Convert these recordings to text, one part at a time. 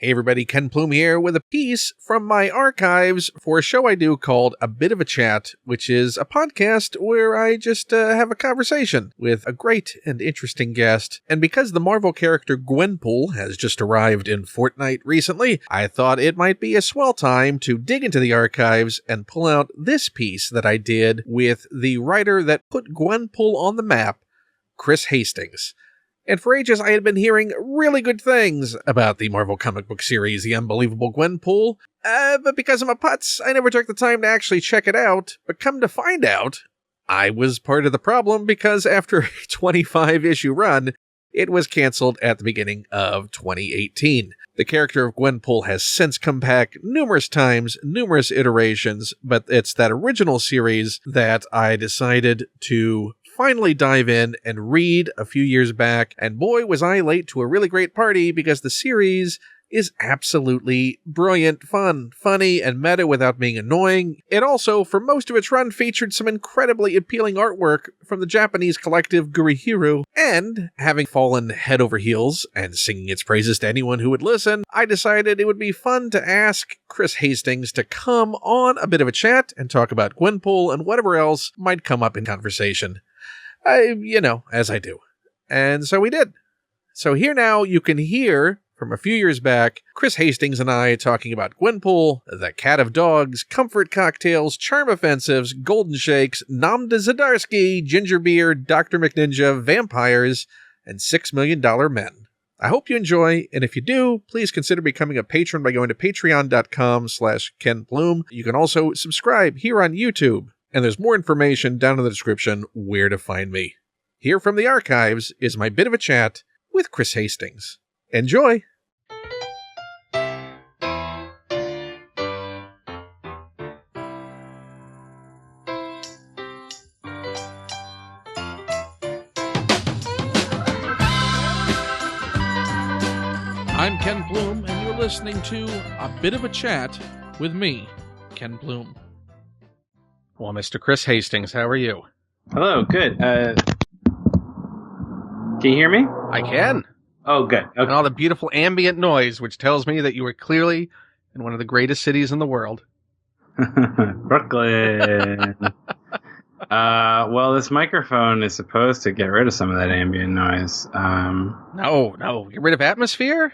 Hey everybody, Ken Plume here with a piece from my archives for a show I do called A Bit of a Chat, which is a podcast where I just have a conversation with a great and interesting guest. And because the Marvel character Gwenpool has just arrived in FORTNITE recently, I thought it might be a swell time to dig into the archives and pull out this piece that I did with the writer that put Gwenpool on the map, Chris Hastings. And for ages, I had been hearing really good things about the Marvel comic book series, The Unbelievable Gwenpool, but because I'm a putz, I never took the time to actually check it out. But come to find out, I was part of the problem because after a 25-issue run, it was canceled at the beginning of 2018. The character of Gwenpool has since come back numerous times, numerous iterations, but it's that original series that I decided to finally dive in and read a few years back, and boy was I late to a really great party because the series is absolutely brilliant, fun, funny, and meta without being annoying. It also, for most of its run, featured some incredibly appealing artwork from the Japanese collective Gurihiru, and having fallen head over heels and singing its praises to anyone who would listen, I decided it would be fun to ask Chris Hastings to come on A Bit of a Chat and talk about Gwenpool and whatever else might come up in conversation. As I do. And so we did. So here now you can hear, from a few years back, Chris Hastings and I talking about Gwenpool, the cat of dogs, comfort cocktails, charm offensives, golden shakes, Namda Zdarsky, ginger beer, Dr. McNinja, vampires, and $6 Million Men. I hope you enjoy, and if you do, please consider becoming a patron by going to patreon.com/Ken Plume. You can also subscribe here on YouTube. And there's more information down in the description where to find me. Here from the archives is my bit of a chat with Chris Hastings. Enjoy! I'm Ken Plume, and you're listening to A Bit of a Chat with me, Ken Plume. Well, Mr. Chris Hastings, how are you? Hello, good. Can you hear me? I can. Oh, good. Okay. And all the beautiful ambient noise, which tells me that you are clearly in one of the greatest cities in the world. Brooklyn. Well, this microphone is supposed to get rid of some of that ambient noise. No. Get rid of atmosphere?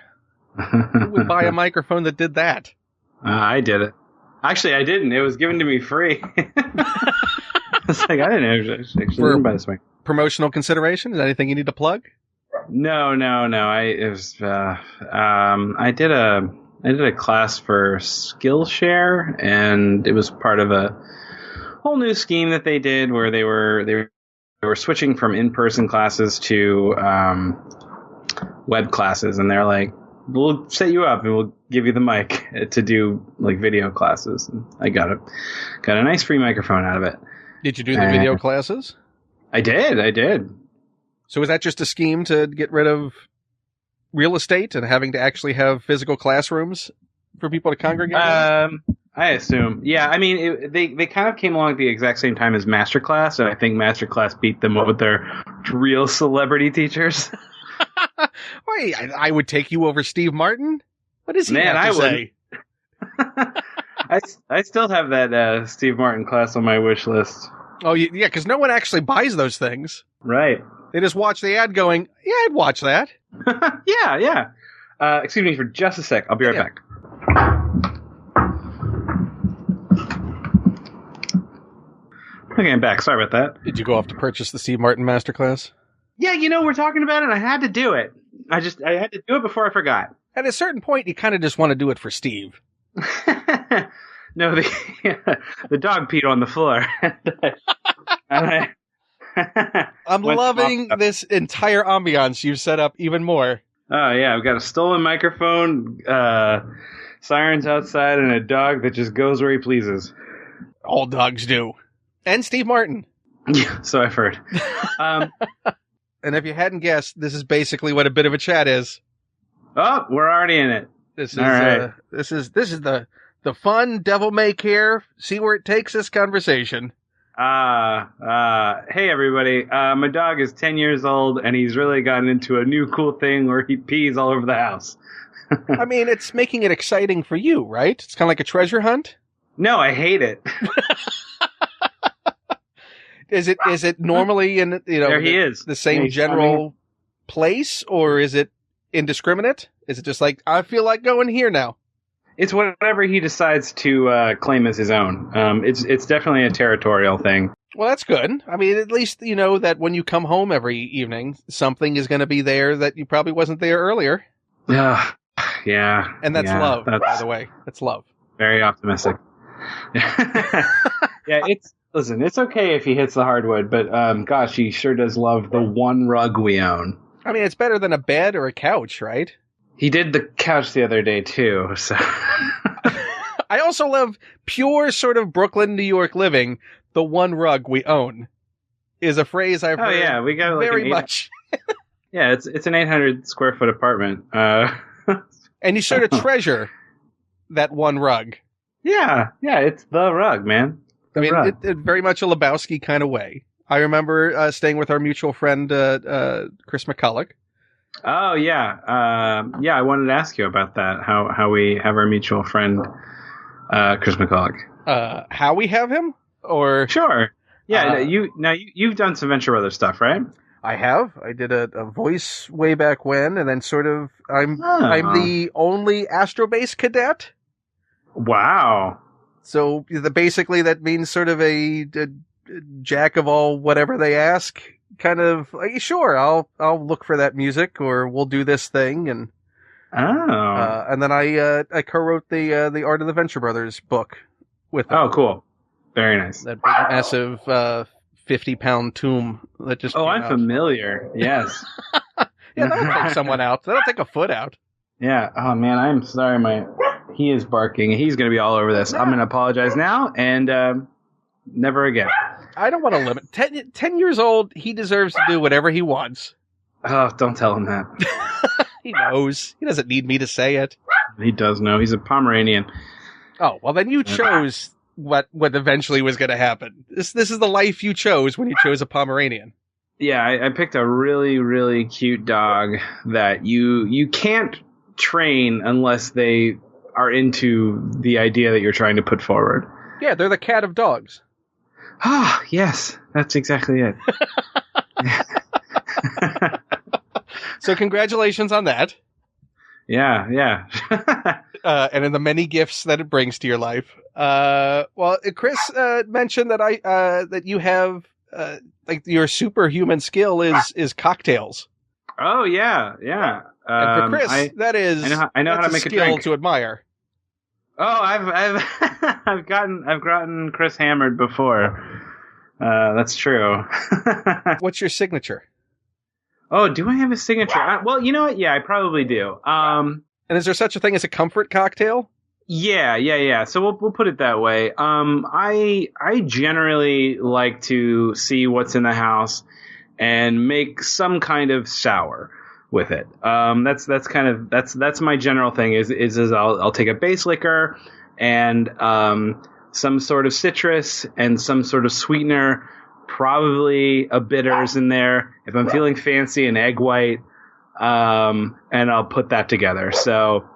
Who would buy a microphone that did that? I did it. Actually, I didn't. It was given to me free. It's like, I didn't buy this mic. Promotional consideration? Is there anything you need to plug? No. I did a class for Skillshare, and it was part of a whole new scheme that they did where they were switching from in-person classes to web classes, and they're like, we'll set you up and we'll give you the mic to do like video classes. And I got a nice free microphone out of it. Did you do the video classes? I did. So was that just a scheme to get rid of real estate and having to actually have physical classrooms for people to congregate? I assume. Yeah, I mean, they kind of came along at the exact same time as Masterclass, and I think Masterclass beat them up with their real celebrity teachers. Wait, I would take you over Steve Martin? What does he have to say? I still have that Steve Martin class on my wish list. Oh, yeah, because no one actually buys those things. Right. They just watch the ad going, yeah, I'd watch that. Yeah. Excuse me for just a sec. I'll be right back. Okay, I'm back. Sorry about that. Did you go off to purchase the Steve Martin Masterclass? Yeah, we're talking about it. I had to do it. I had to do it before I forgot. At a certain point, you kind of just want to do it for Steve. No, the dog peed on the floor. I'm loving this entire ambiance you've set up even more. Oh, yeah. I've got a stolen microphone, sirens outside, and a dog that just goes where he pleases. All dogs do. And Steve Martin. Yeah, so I've heard. And if you hadn't guessed, this is basically what A Bit of a Chat is. Oh, we're already in it. This is right. This is the fun devil may care, see where it takes us conversation. Hey everybody. My dog is 10 years old and he's really gotten into a new cool thing where he pees all over the house. I mean, it's making it exciting for you, right? It's kind of like a treasure hunt. No, I hate it. Is it normally in there he is. The same general place, or is it indiscriminate? Is it just like, I feel like going here now? It's whatever he decides to claim as his own. It's definitely a territorial thing. Well, that's good. I mean, at least you know that when you come home every evening, something is going to be there that you probably wasn't there earlier. Yeah. And that's love, by the way. That's love. Very optimistic. Yeah, it's okay if he hits the hardwood, but gosh, he sure does love the one rug we own. I mean, it's better than a bed or a couch, right? He did the couch the other day, too, so... I also love pure sort of Brooklyn, New York living. The one rug we own is a phrase I've heard we got like very much. Yeah, it's an 800 square foot apartment. And you sort of treasure that one rug. Yeah, it's the rug, man. It very much a Lebowski kind of way. I remember staying with our mutual friend, Chris McCulloch. Oh, yeah. I wanted to ask you about that, how we have our mutual friend, Chris McCulloch. How we have him? Or sure. Yeah, you've done some Venture Brothers stuff, right? I have. I did a voice way back when, and then sort of I'm the only Astrobase cadet. Wow. So basically that means sort of a jack of all whatever they ask. Kind of sure, I'll look for that music, or we'll do this thing, and and then I co-wrote the Art of the Venture Brothers book with them. Oh, cool. Very nice. That big, massive 50-pound tomb that just I'm familiar. Yes. Yeah, that'll take someone out. That'll take a foot out. Yeah. Oh, man, I'm sorry. He is barking. He's going to be all over this. I'm going to apologize now, and never again. I don't want to limit. 10 years old, he deserves to do whatever he wants. Oh, don't tell him that. He knows. He doesn't need me to say it. He does know. He's a Pomeranian. Oh, well, then you chose what eventually was going to happen. This is the life you chose when you chose a Pomeranian. Yeah, I picked a really, really cute dog that you can't train unless they are into the idea that you're trying to put forward. Yeah, they're the cat of dogs. Ah, yes, that's exactly it. So congratulations on that. Yeah. And in the many gifts that it brings to your life. Well, Chris mentioned that that you have like your superhuman skill is cocktails. Oh yeah. And for Chris, I know how to make a drink to admire. Oh, I've gotten Chris hammered before. That's true. What's your signature? Oh, do I have a signature? Well, you know what? Yeah, I probably do. And is there such a thing as a comfort cocktail? Yeah. So we'll put it that way. I generally like to see what's in the house and make some kind of sour with it. That's my general thing is I'll take a base liquor and some sort of citrus and some sort of sweetener, probably a bitters in there. If I'm feeling fancy, an egg white, and I'll put that together. So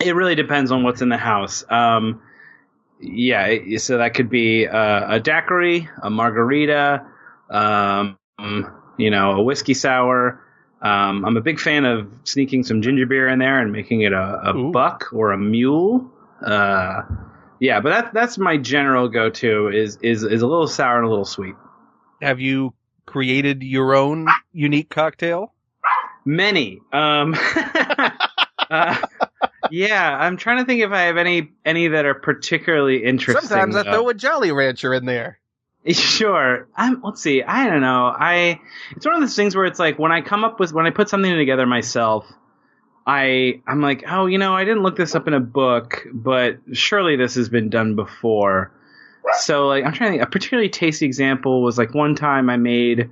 it really depends on what's in the house. So that could be a daiquiri, a margarita, a whiskey sour. I'm a big fan of sneaking some ginger beer in there and making it a buck or a mule. But that's my general go-to is a little sour and a little sweet. Have you created your own unique cocktail? Many. I'm trying to think if I have any that are particularly interesting. Sometimes I throw a Jolly Rancher in there. Sure. Let's see. I don't know. It's one of those things where it's like when I put something together myself, I'm like, oh, I didn't look this up in a book, but surely this has been done before. So like, I'm trying to think. A particularly tasty example was like one time I made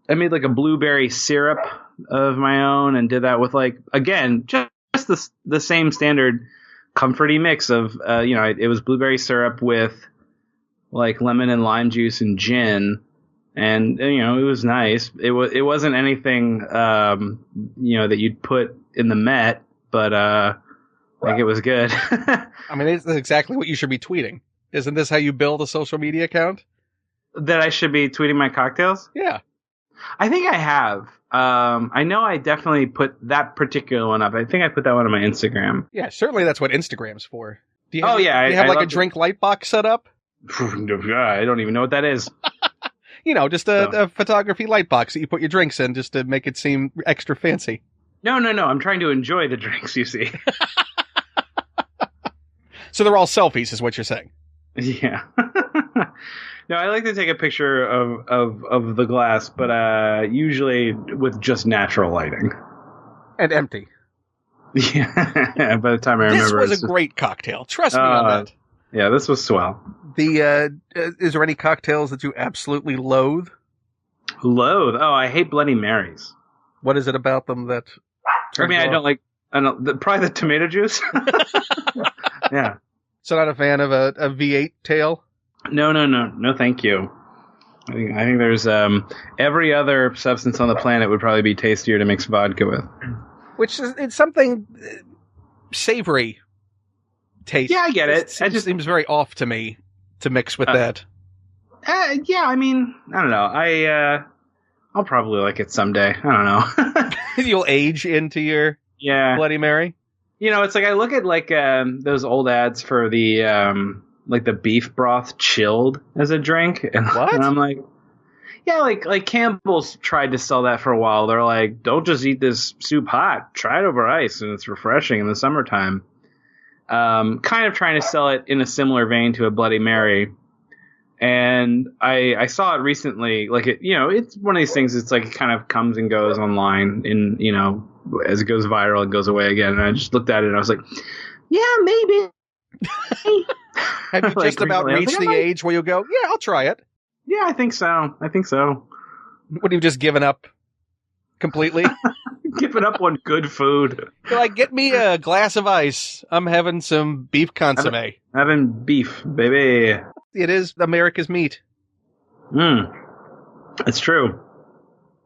like a blueberry syrup of my own and did that with like, again, just the same standard comforty mix of, it was blueberry syrup with like lemon and lime juice and gin. And, it was nice. It wasn't anything, that you'd put in the Met, but like it was good. I mean, it's exactly what you should be tweeting. Isn't this how you build a social media account? That I should be tweeting my cocktails? Yeah. I think I have. I know I definitely put that particular one up. I think I put that one on my Instagram. Yeah, certainly that's what Instagram's for. Do you Oh, yeah. Do you have like a drink light box set up? I don't even know what that is. You know, just a photography light box that you put your drinks in just to make it seem extra fancy. No. I'm trying to enjoy the drinks, you see. So they're all selfies, is what you're saying? Yeah. No, I like to take a picture of the glass, but usually with just natural lighting. And empty. Yeah. By the time I remember, this was a great cocktail. Trust me on that. Yeah, this was swell. Is there any cocktails that you absolutely loathe? Loathe? Oh, I hate Bloody Marys. What is it about them that? I don't like. Probably the tomato juice. Yeah. So not a fan of a V8 tail? No, thank you. I think there's every other substance on the planet would probably be tastier to mix vodka with. Which is it's something savory taste. Yeah, I get it. It just seems very off to me to mix with that. Yeah, I mean, I don't know. I'll probably like it someday. I don't know. You'll age into your Bloody Mary. You know, it's like I look at like those old ads for the like the beef broth chilled as a drink, and I'm like, yeah, like Campbell's tried to sell that for a while. They're like, don't just eat this soup hot, try it over ice, and it's refreshing in the summertime. Kind of trying to sell it in a similar vein to a Bloody Mary. And I saw it recently, like it's one of these things. It's like it kind of comes and goes online, in as it goes viral, it goes away again. And I just looked at it and I was like, yeah, maybe. Have you just about reached the age where you go, yeah, I'll try it? Yeah, I think so. Would you have just given up completely? Given up on good food. You're like, get me a glass of ice. I'm having some beef consomme. Having beef, baby. It is America's meat. It's true.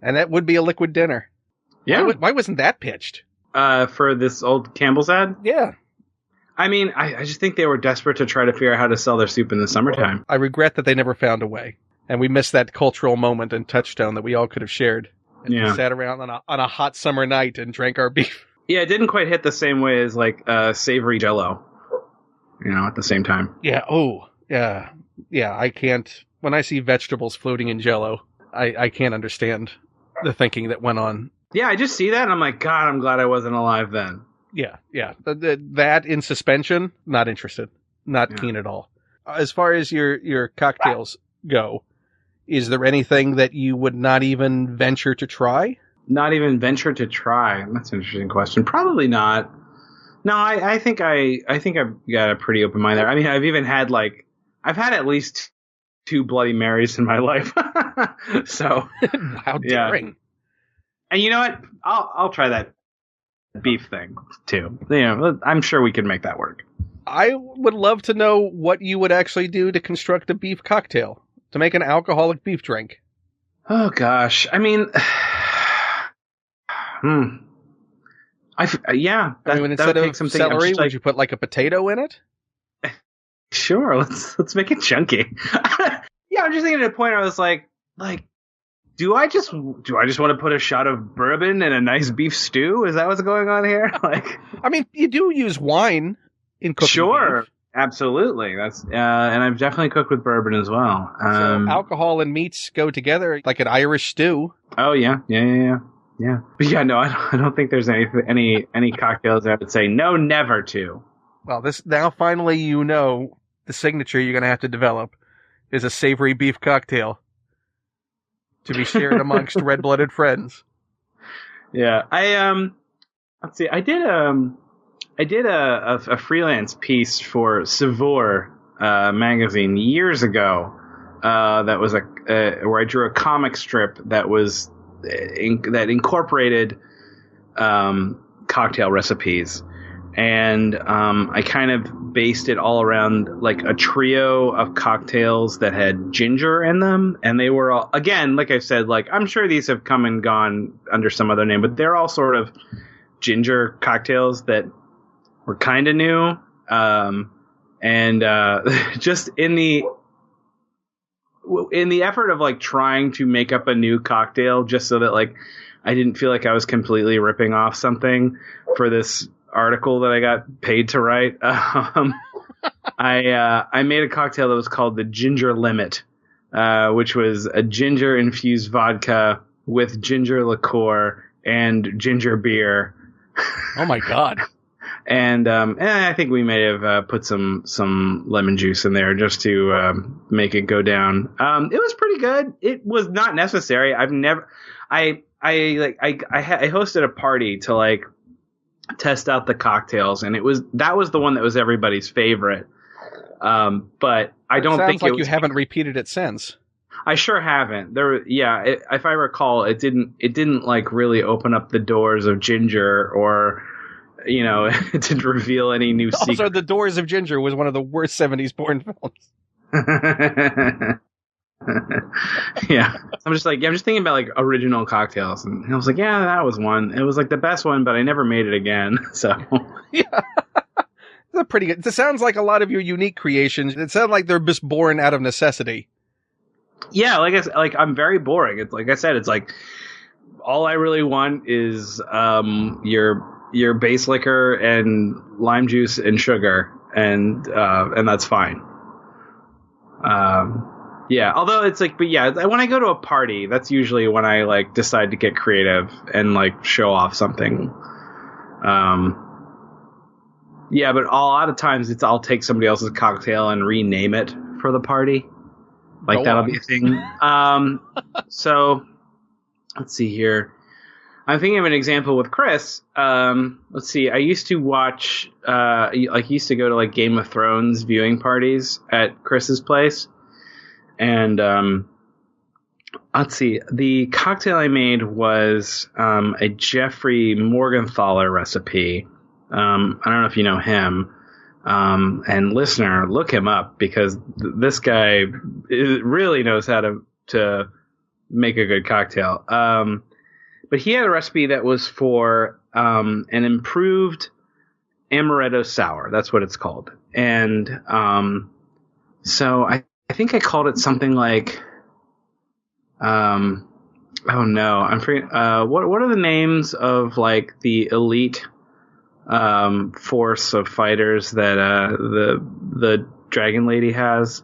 And that would be a liquid dinner. Yeah. Why wasn't that pitched? For this old Campbell's ad? Yeah. I mean, I just think they were desperate to try to figure out how to sell their soup in the summertime. I regret that they never found a way. And we missed that cultural moment and touchstone that we all could have shared. And we sat around on a hot summer night and drank our beef. Yeah, it didn't quite hit the same way as like savory Jell-O. At the same time. Yeah. Oh, yeah. Yeah, I can't. When I see vegetables floating in Jell-O, I can't understand the thinking that went on. Yeah, I just see that and I'm like, God, I'm glad I wasn't alive then. Yeah. That in suspension, not interested. Not keen at all. As far as your cocktails go, is there anything that you would not even venture to try? Not even venture to try? That's an interesting question. Probably not. No, I think I've got a pretty open mind there. I mean, I've had at least 2 Bloody Marys in my life. So how daring. Yeah. And you know what? I'll try that beef thing too. I'm sure we can make that work. I would love to know what you would actually do to construct a beef cocktail, to make an alcoholic beef drink. Oh gosh. I mean, instead of celery, would you put like a potato in it? Sure, let's make it chunky. Yeah, I'm just thinking at a point I was like, do I just want to put a shot of bourbon in a nice beef stew? Is that what's going on here? I mean, you do use wine in cooking. Sure, beef. Absolutely. That's and I've definitely cooked with bourbon as well. So alcohol and meats go together like an Irish stew. Oh yeah. But yeah, no, I don't think there's any cocktails I would say no, never to. Well, now finally the signature you're going to have to develop is a savory beef cocktail to be shared amongst red-blooded friends. Yeah, let's see. I did a freelance piece for Saveur magazine years ago. That was where I drew a comic strip that was that incorporated cocktail recipes. And I kind of based it all around like a trio of cocktails that had ginger in them. And they were all, again, like I said, like I'm sure these have come and gone under some other name, but they're all sort of ginger cocktails that were kind of new. Just in the effort of like trying to make up a new cocktail just so that like I didn't feel like I was completely ripping off something for this article that I got paid to write. I made a cocktail that was called the Ginger Limit, which was a ginger infused vodka with ginger liqueur and ginger beer. Oh my God. And I think we may have put some lemon juice in there just to make it go down. It was pretty good. It was not necessary. I hosted a party to like test out the cocktails, and that was the one that was everybody's favorite. But I don't think sounds like you haven't repeated it since. I sure haven't. If I recall, it didn't like really open up the doors of ginger or. You know, it didn't reveal any new secrets. Also, The Doors of Ginger was one of the worst 70s porn films. Yeah. I'm just thinking about like original cocktails. And I was like, yeah, that was one. It was like the best one, but I never made it again. So, yeah. They're pretty good. It sounds like a lot of your unique creations. It sounds like they're just born out of necessity. Yeah. I'm very boring. It's like I said, it's like all I really want is your base liquor and lime juice and sugar, and that's fine. Yeah, although it's like, but yeah, when I go to a party, that's usually when I like decide to get creative and like show off something. Yeah, but a lot of times I'll take somebody else's cocktail and rename it for the party. Like that'll be a thing. So let's see here. I'm thinking of an example with Chris. Let's see. I used to watch, used to go to like Game of Thrones viewing parties at Chris's place. And, let's see. The cocktail I made was, a Jeffrey Morgenthaler recipe. I don't know if you know him. And listener, look him up because this guy really knows how to make a good cocktail. But he had a recipe that was for an improved amaretto sour. That's what it's called. And so I think I called it something like, oh no, I'm forgetting. What are the names of like the elite force of fighters that the Dragon Lady has?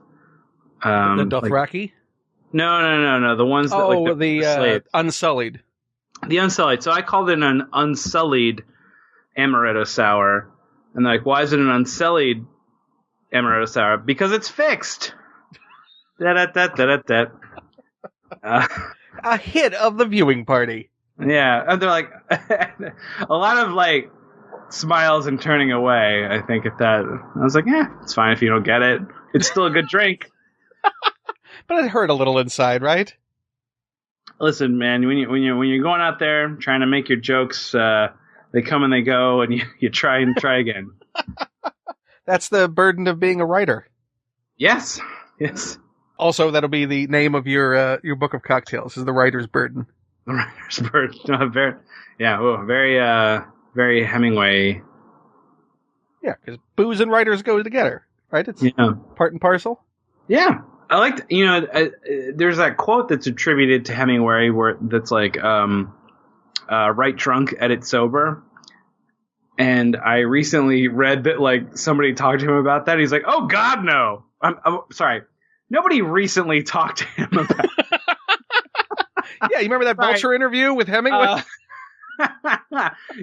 The Dothraki? Like, no. The ones that like the Unsullied. The Unsullied. So I called it an Unsullied amaretto sour. And they're like, why is it an Unsullied amaretto sour? Because it's fixed. A hit of the viewing party. Yeah. And they're like, a lot of like smiles and turning away, I think, at that. I was like, it's fine if you don't get it. It's still a good drink. But it hurt a little inside, right? Listen, man, when you're going out there trying to make your jokes, they come and they go, and you try and try again. That's the burden of being a writer. Yes. Also, that'll be the name of your book of cocktails, is The Writer's Burden. The Writer's Burden. Very Hemingway. Yeah, because booze and writers go together, right? It's part and parcel. Yeah. I liked, there's that quote that's attributed to Hemingway that's like, write drunk, edit sober. And I recently read that like somebody talked to him about that. He's like, oh God, no. I'm sorry. Nobody recently talked to him about it. Yeah, you remember that Vulture interview with Hemingway?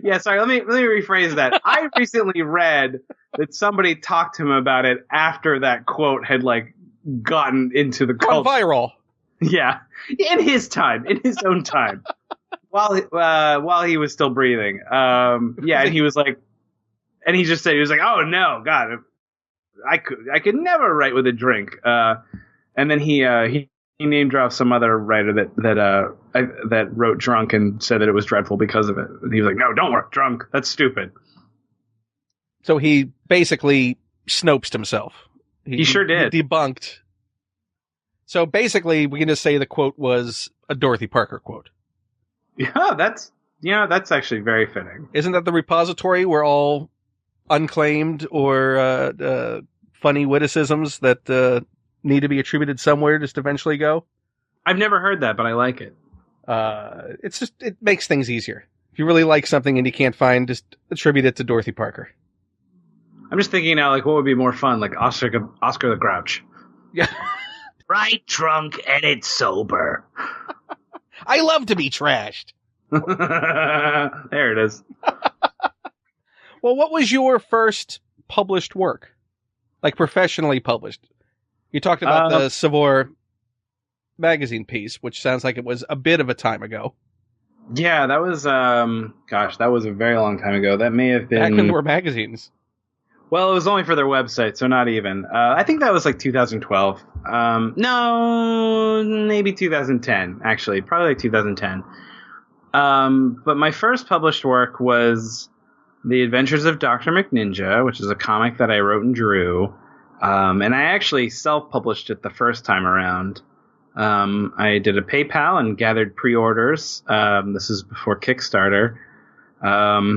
Yeah, sorry. Let me rephrase that. I recently read that somebody talked to him about it after that quote had like gotten into the culture. Gone viral. Yeah, in his own time, while he was still breathing. Yeah, and he was like, and he just said, he was like, oh no, God, I could never write with a drink. And then he name dropped some other writer that wrote drunk and said that it was dreadful because of it. And he was like, no, don't work drunk. That's stupid. So he basically Snopes'd himself. He sure did. He debunked. So basically, we can just say the quote was a Dorothy Parker quote. Yeah, that's That's actually very fitting. Isn't that the repository where all unclaimed or funny witticisms that need to be attributed somewhere just eventually go? I've never heard that, but I like it. It makes things easier. If you really like something and you can't find, just attribute it to Dorothy Parker. I'm just thinking now, like, what would be more fun? Like Oscar the Grouch. Yeah. Right drunk and it's sober. I love to be trashed. There it is. Well, what was your first published work? Like professionally published? You talked about the Savor magazine piece, which sounds like it was a bit of a time ago. Yeah, that was, that was a very long time ago. That may have been... Back when there were magazines. Well, it was only for their website, so not even. I think that was like 2012. No, maybe 2010, actually. Probably like 2010. But my first published work was The Adventures of Dr. McNinja, which is a comic that I wrote and drew. And I actually self-published it the first time around. I did a PayPal and gathered pre-orders. This is before Kickstarter.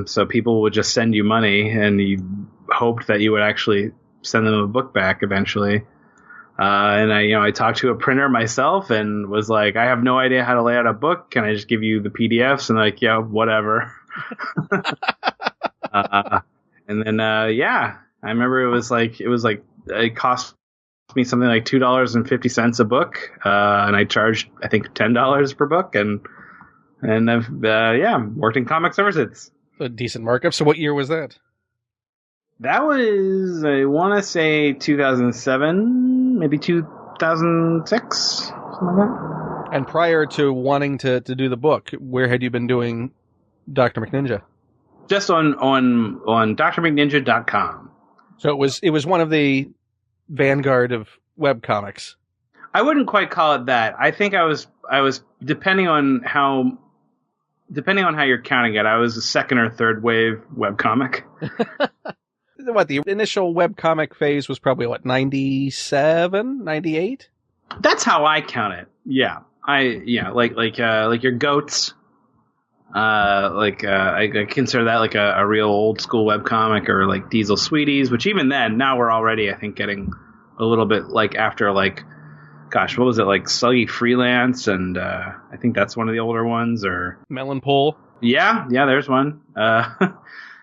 So people would just send you money, and you hoped that you would actually send them a book back eventually. And I talked to a printer myself and was like, I have no idea how to lay out a book. Can I just give you the PDFs? And like, yeah, whatever. And then, I remember it cost me something like $2.50 a book. And I charged, I think, $10 per book. And I've, worked in comics ever since. A decent markup. So what year was that? That was, I want to say 2007, maybe 2006, something like that. And prior to wanting to do the book, where had you been doing Dr. McNinja? Just on drmcninja.com. So it was one of the vanguard of webcomics. I wouldn't quite call it that. I think I was depending on how you're counting it, I was a second or third wave webcomic. What, the initial webcomic phase was probably, 97, 98? That's how I count it. Yeah. Like your goats. I consider that like a real old school webcomic, or like Diesel Sweeties, which even then, now we're already, I think, getting a little bit like after like, gosh, what was it, like Sluggy Freelance, and I think that's one of the older ones, or Melon Pool. Yeah, there's one.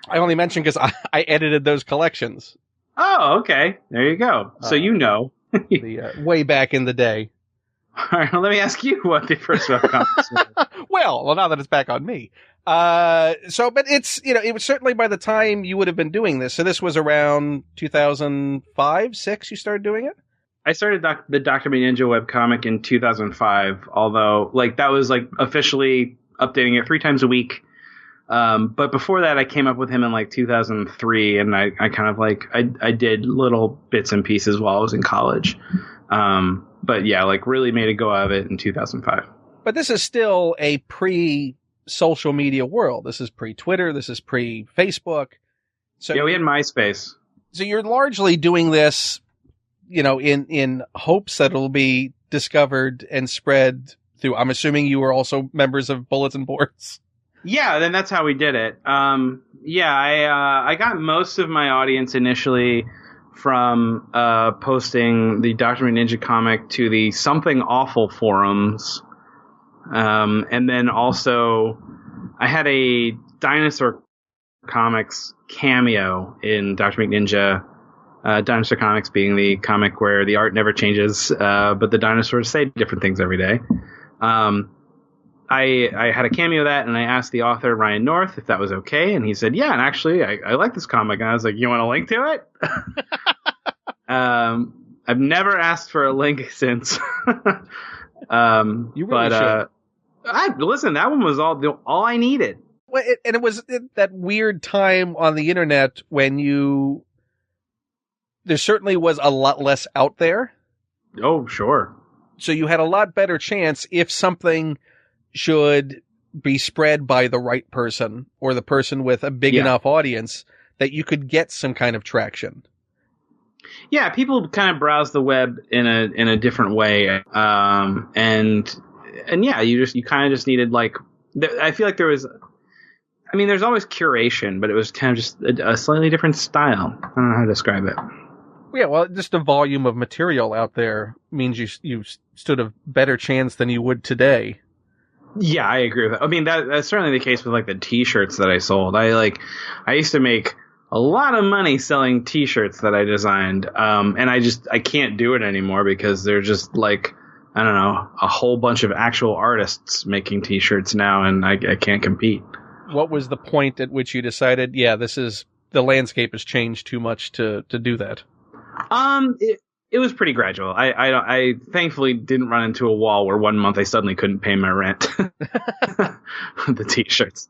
I only mentioned because I edited those collections. Oh, okay. There you go. So way back in the day. All right, well, let me ask you what the first webcomics were. Well, now that it's back on me. But it's, it was certainly by the time you would have been doing this. So this was around 2005, 6 you started doing it? I started the Dr. McNinja webcomic in 2005, although that was officially updating it 3 times a week. But before that, I came up with him in 2003, and I kind of I did little bits and pieces while I was in college. But yeah, really made a go of it in 2005. But this is still a pre-social media world. This is pre-Twitter. This is pre-Facebook. So yeah, we had MySpace. So you're largely doing this, in hopes that it'll be discovered and spread through. I'm assuming you were also members of bulletin boards. Yeah, then that's how we did it. I got most of my audience initially from posting the Dr. McNinja comic to the Something Awful forums. And then also I had a Dinosaur Comics cameo in Dr. McNinja. Dinosaur Comics being the comic where the art never changes, but the dinosaurs say different things every day. I had a cameo of that, and I asked the author, Ryan North, if that was okay, and he said, yeah, and actually, I like this comic. And I was like, you want a link to it? I've never asked for a link since. You really should. Listen, that one was all I needed. Well, it was that weird time on the internet when there certainly was a lot less out there. Oh, sure. So you had a lot better chance if something should be spread by the right person, or the person with a big enough audience that you could get some kind of traction. Yeah, people kind of browse the web in a different way, and yeah, you kind of just needed I feel like there was I mean, there's always curation, but it was kind of just a slightly different style. I don't know how to describe it. Yeah, well, just the volume of material out there means you stood a better chance than you would today. Yeah, I agree with that. I mean, that's certainly the case with like the T-shirts that I sold. I used to make a lot of money selling T-shirts that I designed, and I can't do it anymore because they're just like, I don't know, a whole bunch of actual artists making T-shirts now, and I can't compete. What was the point at which you decided, yeah, the landscape has changed too much to do that? It was pretty gradual. I thankfully didn't run into a wall where one month I suddenly couldn't pay my rent. The T-shirts.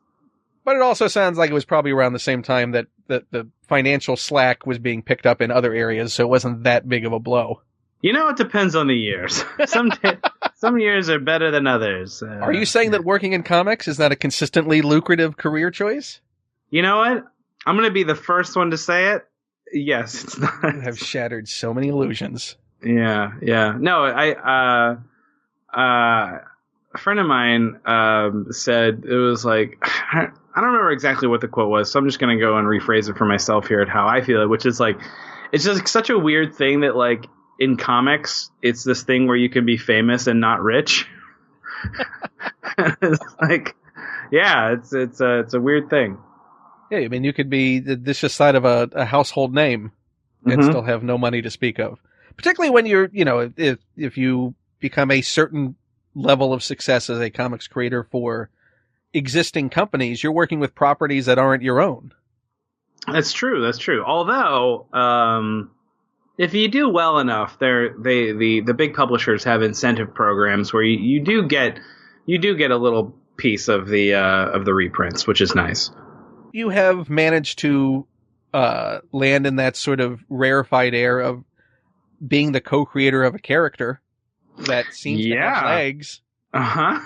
But it also sounds like it was probably around the same time that the financial slack was being picked up in other areas, so it wasn't that big of a blow. You know, it depends on the years. Some years are better than others. Are you saying that working in comics is not a consistently lucrative career choice? You know what? I'm going to be the first one to say it. Yes, it's not. You have shattered so many illusions. Yeah. No, a friend of mine said, it was like, I don't remember exactly what the quote was, so I'm just going to go and rephrase it for myself here at how I feel it, which is like, it's just such a weird thing that like in comics, it's this thing where you can be famous and not rich. It's like, yeah, it's a weird thing. Yeah, I mean, you could be the vicious side of a household name and still have no money to speak of. Particularly when you're, if you become a certain level of success as a comics creator for existing companies, you're working with properties that aren't your own. That's true. Although, if you do well enough, the big publishers have incentive programs where you do get a little piece of the reprints, which is nice. You have managed to land in that sort of rarefied air of being the co-creator of a character that seems to have legs. Yeah,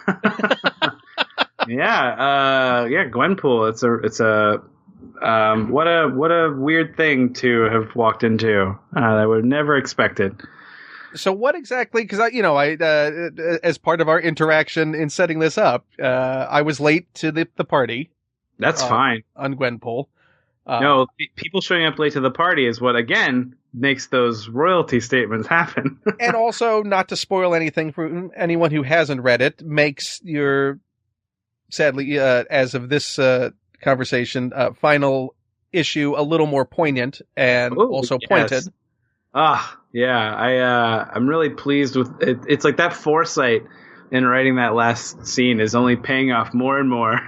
Gwenpool. It's a what a weird thing to have walked into. I would have never expected. So what exactly? Because I as part of our interaction in setting this up, I was late to the party. That's fine. On Gwenpool. No, people showing up late to the party is what, again, makes those royalty statements happen. And also, not to spoil anything for anyone who hasn't read it, makes your, sadly, as of this conversation, final issue a little more poignant and also pointed. Yeah. I'm really pleased with it. It's like that foresight in writing that last scene is only paying off more and more.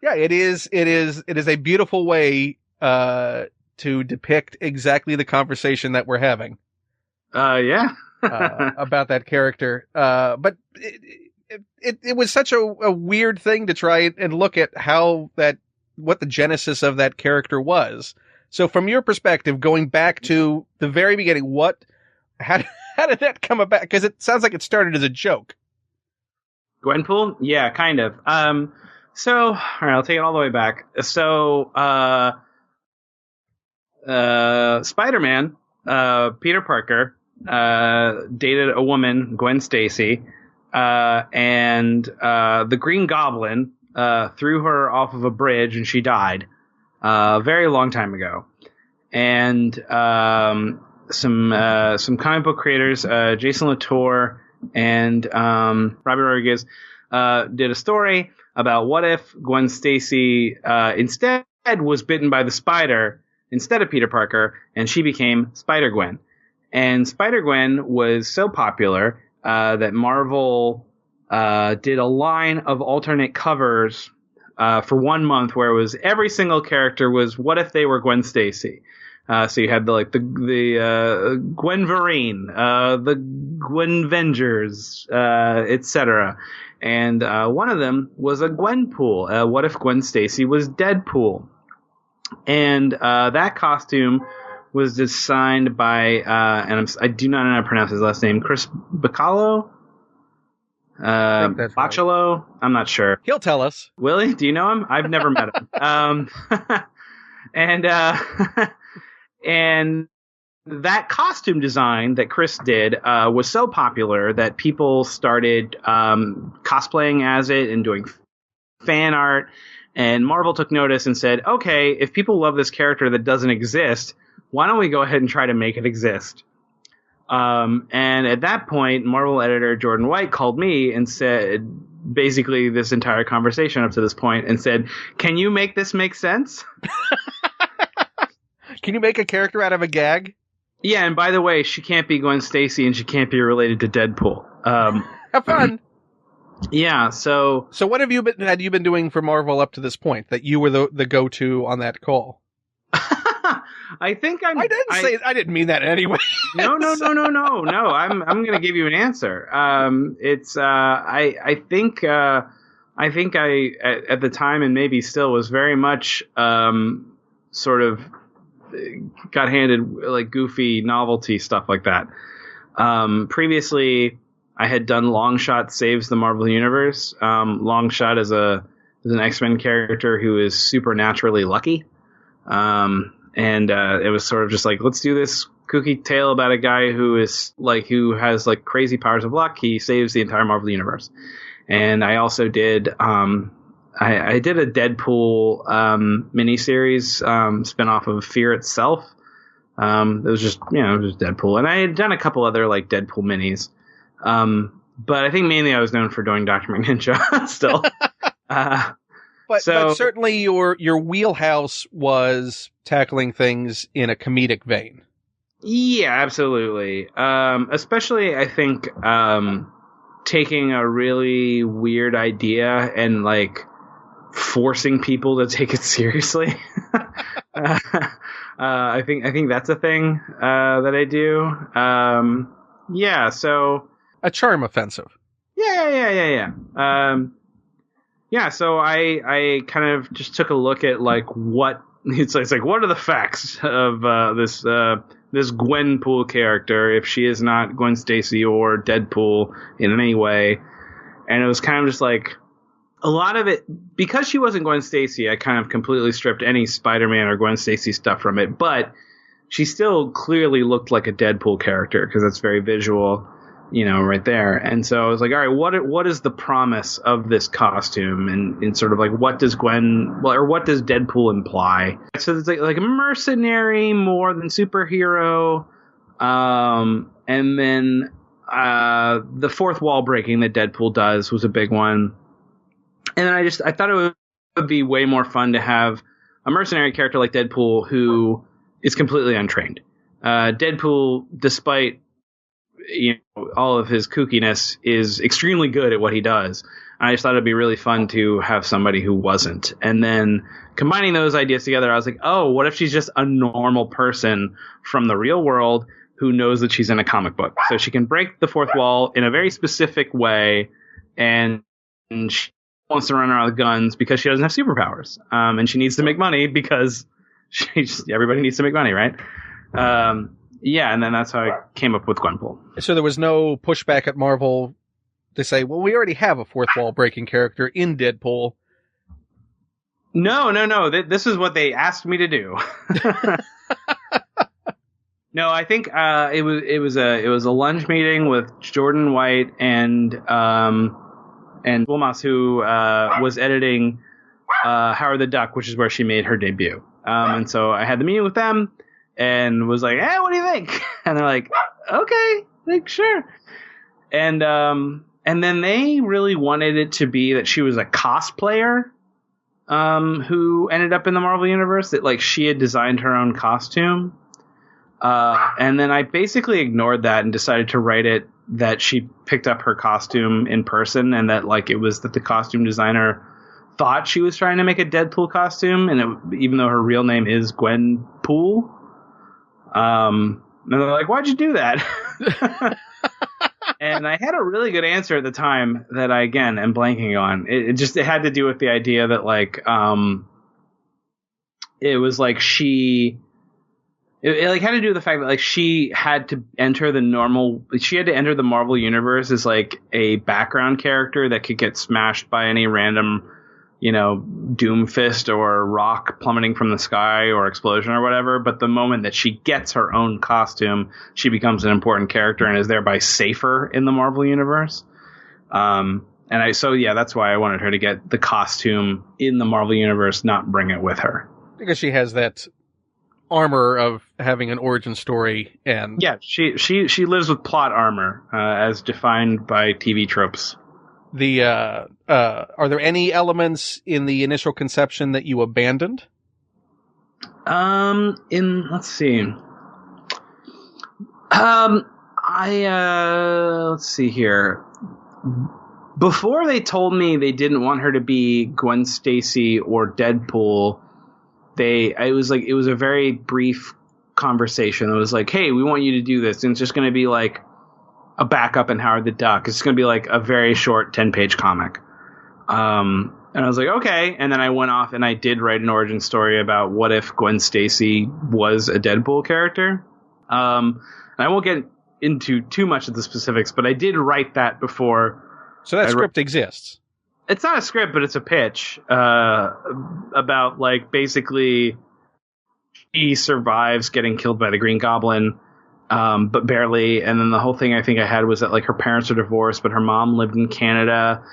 Yeah, it is a beautiful way to depict exactly the conversation that we're having. About that character. But it was such a weird thing to try and look at what the genesis of that character was. So from your perspective, going back to the very beginning, how did that come about? Because it sounds like it started as a joke. Gwenpool? Yeah, kind of. So, all right, I'll take it all the way back. So, Spider-Man, Peter Parker, dated a woman, Gwen Stacy, and the Green Goblin threw her off of a bridge and she died a very long time ago. And some comic book creators, Jason Latour and Robbie Rodriguez, did a story about what if Gwen Stacy instead was bitten by the spider instead of Peter Parker, and she became Spider-Gwen. And Spider-Gwen was so popular that Marvel did a line of alternate covers for 1 month where it was every single character was what if they were Gwen Stacy. So you had the Gwenverine, the Gwenvengers, etc. And one of them was a Gwenpool. What if Gwen Stacy was Deadpool? And that costume was designed by, I do not know how to pronounce his last name, Chris Bacalo? Bacalo? Right. I'm not sure. He'll tell us. Willie, do you know him? I've never met him. And that costume design that Chris did was so popular that people started cosplaying as it and doing fan art, and Marvel took notice and said, okay, if people love this character that doesn't exist, why don't we go ahead and try to make it exist? And at that point, Marvel editor Jordan White called me and said, basically this entire conversation up to this point, and said, can you make this make sense? Can you make a character out of a gag? Yeah, and by the way, she can't be Gwen Stacy and she can't be related to Deadpool. Have fun. Yeah, so what had you been doing for Marvel up to this point that you were the go-to on that call? I think I didn't mean that anyway. No. I'm going to give you an answer. I think I at the time, and maybe still, was very much sort of got handed like goofy novelty stuff like that. Previously, I had done Longshot Saves the Marvel Universe. Longshot is an X-Men character who is supernaturally lucky. And it was sort of just like, let's do this kooky tale about a guy who has like crazy powers of luck. He saves the entire Marvel Universe. And I also did, I did a Deadpool miniseries spinoff of Fear Itself. It was just Deadpool, and I had done a couple other like Deadpool minis. But I think mainly I was known for doing Dr. McNinja still. But certainly your wheelhouse was tackling things in a comedic vein. Yeah, absolutely. Especially, I think, taking a really weird idea and like forcing people to take it seriously. I think that's a thing that I do. Yeah, so a charm offensive. Yeah. Yeah, so I kind of just took a look at like what it's like. What are the facts of this Gwenpool character if she is not Gwen Stacy or Deadpool in any way? And it was kind of just like a lot of it, because she wasn't Gwen Stacy. I kind of completely stripped any Spider-Man or Gwen Stacy stuff from it, but she still clearly looked like a Deadpool character because that's very visual. Right there. And so I was like, all right, what is the promise of this costume? And sort of like, what does Deadpool imply? So it's like a mercenary more than superhero. And then the fourth wall breaking that Deadpool does was a big one. And then I thought it would be way more fun to have a mercenary character like Deadpool who is completely untrained. Deadpool, despite all of his kookiness, is extremely good at what he does. I just thought it'd be really fun to have somebody who wasn't. And then combining those ideas together, I was like, oh, what if she's just a normal person from the real world who knows that she's in a comic book? So she can break the fourth wall in a very specific way, and she wants to run around with guns because she doesn't have superpowers. And she needs to make money because everybody needs to make money, right? Yeah, and then that's how I came up with Gwenpool. So there was no pushback at Marvel to say, well, we already have a fourth wall breaking character in Deadpool. No. This is what they asked me to do. No, I think it was a lunch meeting with Jordan White and Wilmas, who was editing Howard the Duck, which is where she made her debut. And so I had the meeting with them. And was like, what do you think? And they're like, okay, like, sure. And then they really wanted it to be that she was a cosplayer who ended up in the Marvel Universe, that like she had designed her own costume. And then I basically ignored that and decided to write it that she picked up her costume in person, and that like it was that the costume designer thought she was trying to make a Deadpool costume, and even though her real name is Gwenpool. And they're like, why'd you do that? And I had a really good answer at the time that I, again, am blanking on. It had to do with the idea that, like, it was like it had to do with the fact that, like, she had to enter the Marvel Universe as, like, a background character that could get smashed by any random, Doomfist or rock plummeting from the sky or explosion or whatever. But the moment that she gets her own costume, she becomes an important character and is thereby safer in the Marvel Universe. And that's why I wanted her to get the costume in the Marvel Universe, not bring it with her. Because she has that armor of having an origin story, and yeah, she lives with plot armor, as defined by TV tropes. Are there any elements in the initial conception that you abandoned? Let's see. Let's see here. Before they told me they didn't want her to be Gwen Stacy or Deadpool, it was a very brief conversation. It was like, hey, we want you to do this. And it's just going to be like a backup in Howard the Duck. It's going to be like a very short 10-page comic. And I was like, okay. And then I went off and I did write an origin story about what if Gwen Stacy was a Deadpool character. And I won't get into too much of the specifics, but I did write that before. So that script exists. It's not a script, but it's a pitch about, like, basically she survives getting killed by the Green Goblin, but barely. And then the whole thing I think I had was that, like, her parents are divorced, but her mom lived in Canada.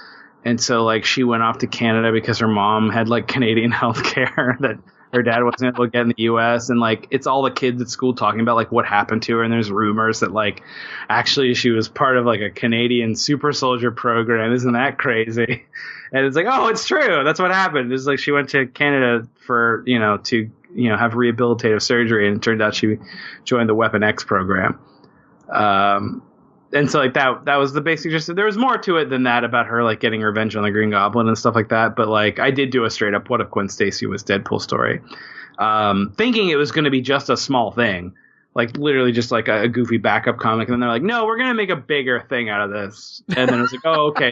And so, like, she went off to Canada because her mom had, like, Canadian healthcare that her dad wasn't able to get in the U.S. And, like, it's all the kids at school talking about, like, what happened to her. And there's rumors that, like, actually she was part of, like, a Canadian super soldier program. Isn't that crazy? And it's like, oh, it's true. That's what happened. It's like she went to Canada for, to have rehabilitative surgery. And it turned out she joined the Weapon X program. And so, like, that was the basic gist. There was more to it than that about her, like, getting revenge on the Green Goblin and stuff like that. But, like, I did do a straight up what if Gwen Stacy was Deadpool story. Thinking it was going to be just a small thing. Like, literally just, like, a goofy backup comic. And then they're like, no, we're going to make a bigger thing out of this. And then it was like, oh, okay,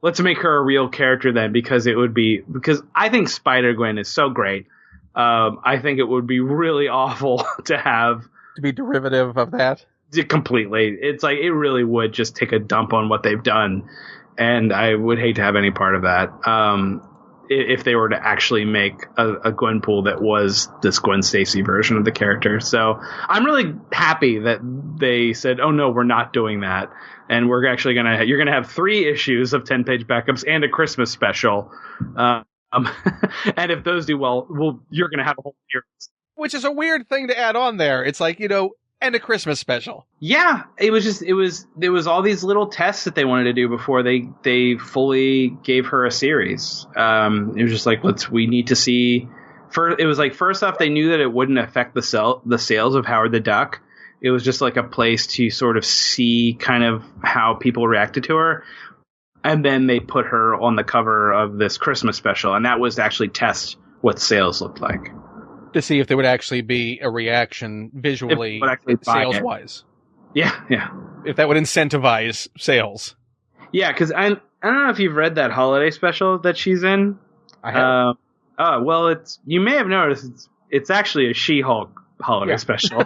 let's make her a real character then. Because I think Spider-Gwen is so great. I think it would be really awful to be derivative of that. Completely. It's like it really would just take a dump on what they've done, and I would hate to have any part of that. If they were to actually make a Gwenpool that was this Gwen Stacy version of the character. So I'm really happy that they said, oh no, we're not doing that, and we're actually you're gonna have 3 issues of 10-page backups and a Christmas special. And if those do well, you're gonna have a whole series. Which is a weird thing to add on there. It's like, and a Christmas special. Yeah, there was all these little tests that they wanted to do before they fully gave her a series. It was just like, we need to see. It was like, first off, they knew that it wouldn't affect the sales of Howard the Duck. It was just like a place to sort of see kind of how people reacted to her. And then they put her on the cover of this Christmas special, and that was to actually test what sales looked like. To see if there would actually be a reaction visually, sales-wise. Yeah. If that would incentivize sales. Yeah, because I don't know if you've read that holiday special that she's in. I have. Well, you may have noticed it's actually a She-Hulk holiday special.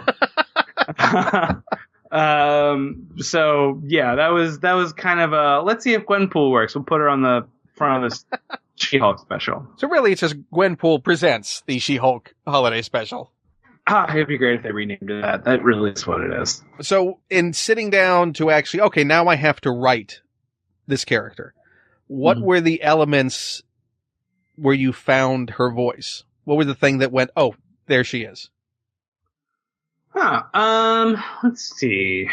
So yeah, that was kind of let's see if Gwenpool works. We'll put her on the front of this She-Hulk special. So really, it's just Gwenpool presents the She-Hulk holiday special. It'd be great if they renamed it that. That really is what it is. So in sitting down to actually, okay, now I have to write this character. What were the elements where you found her voice? What were the thing that went, oh, there she is? Let's see.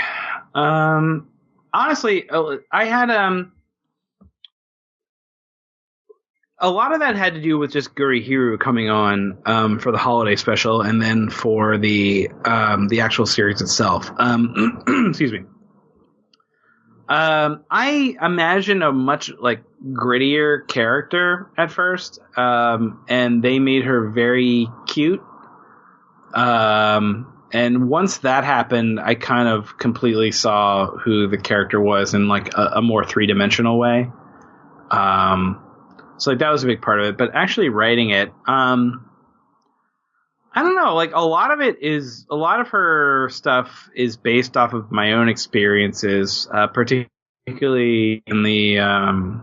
Honestly, I had, a lot of that had to do with just Gurihiru coming on for the holiday special, and then for the actual series itself. Excuse me. I imagined a much like grittier character at first, and they made her very cute. And once that happened, I kind of completely saw who the character was in like a more 3-dimensional way. So like that was a big part of it, but actually writing it, I don't know, like a lot of her stuff is based off of my own experiences, particularly in the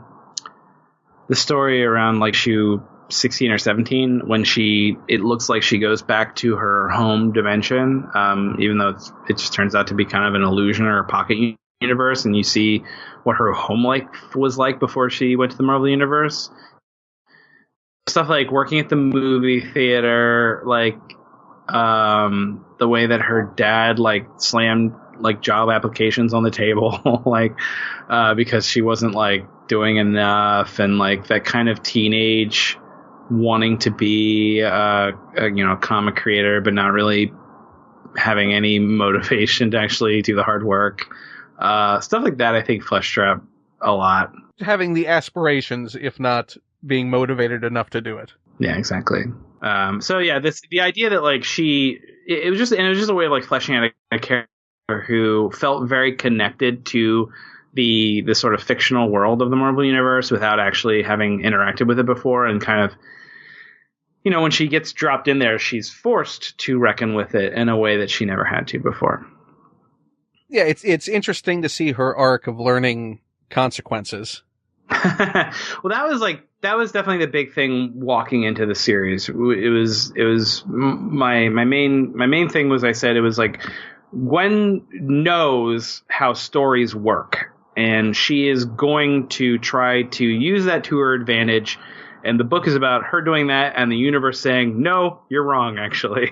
story around like she 16 or 17 when it looks like she goes back to her home dimension, even though it just turns out to be kind of an illusion or a pocket Universe, and you see what her home life was like before she went to the Marvel Universe. Stuff like working at the movie theater, like the way that her dad like slammed like job applications on the table, like because she wasn't like doing enough, and like that kind of teenage wanting to be a comic creator but not really having any motivation to actually do the hard work. Stuff like that I think fleshed her out a lot. Having the aspirations, if not being motivated enough to do it. Yeah, exactly. So yeah, the idea that like it was just a way of like fleshing out a character who felt very connected to the sort of fictional world of the Marvel Universe without actually having interacted with it before, and kind of, when she gets dropped in there, she's forced to reckon with it in a way that she never had to before. Yeah, it's interesting to see her arc of learning consequences. Well, that was definitely the big thing walking into the series. It was my main thing was, I said it was like Gwen knows how stories work, and she is going to try to use that to her advantage. And the book is about her doing that, and the universe saying, "No, you're wrong, actually."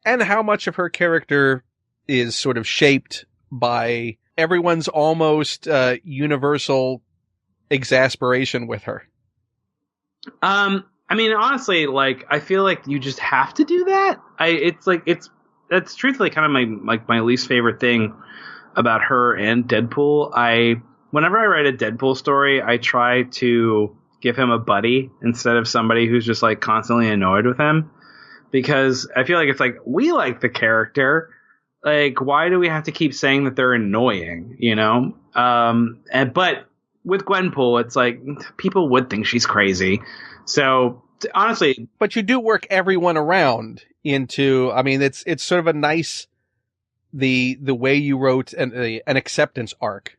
And how much of her character is sort of shaped by everyone's almost universal exasperation with her. I mean, honestly, like, I feel like you just have to do that. That's truthfully kind of my least favorite thing about her and Deadpool. Whenever I write a Deadpool story, I try to give him a buddy instead of somebody who's just like constantly annoyed with him, because I feel like it's like, we like the character. Like, why do we have to keep saying that they're annoying, but with Gwenpool, it's like, people would think she's crazy. So, honestly... But you do work everyone around into... I mean, it's sort of a nice... The way you wrote an acceptance arc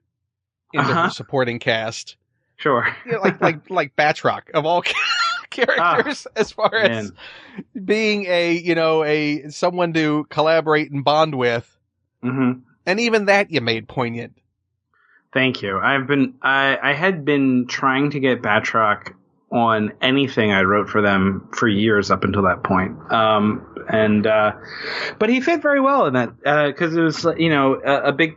into the supporting cast. Sure. Like Batroc, of all characters, as far as being a someone to collaborate and bond with. Mm-hmm. And even that you made poignant. Thank you. I had been trying to get Batroc on anything I wrote for them for years up until that point. But he fit very well in that, because it was, a big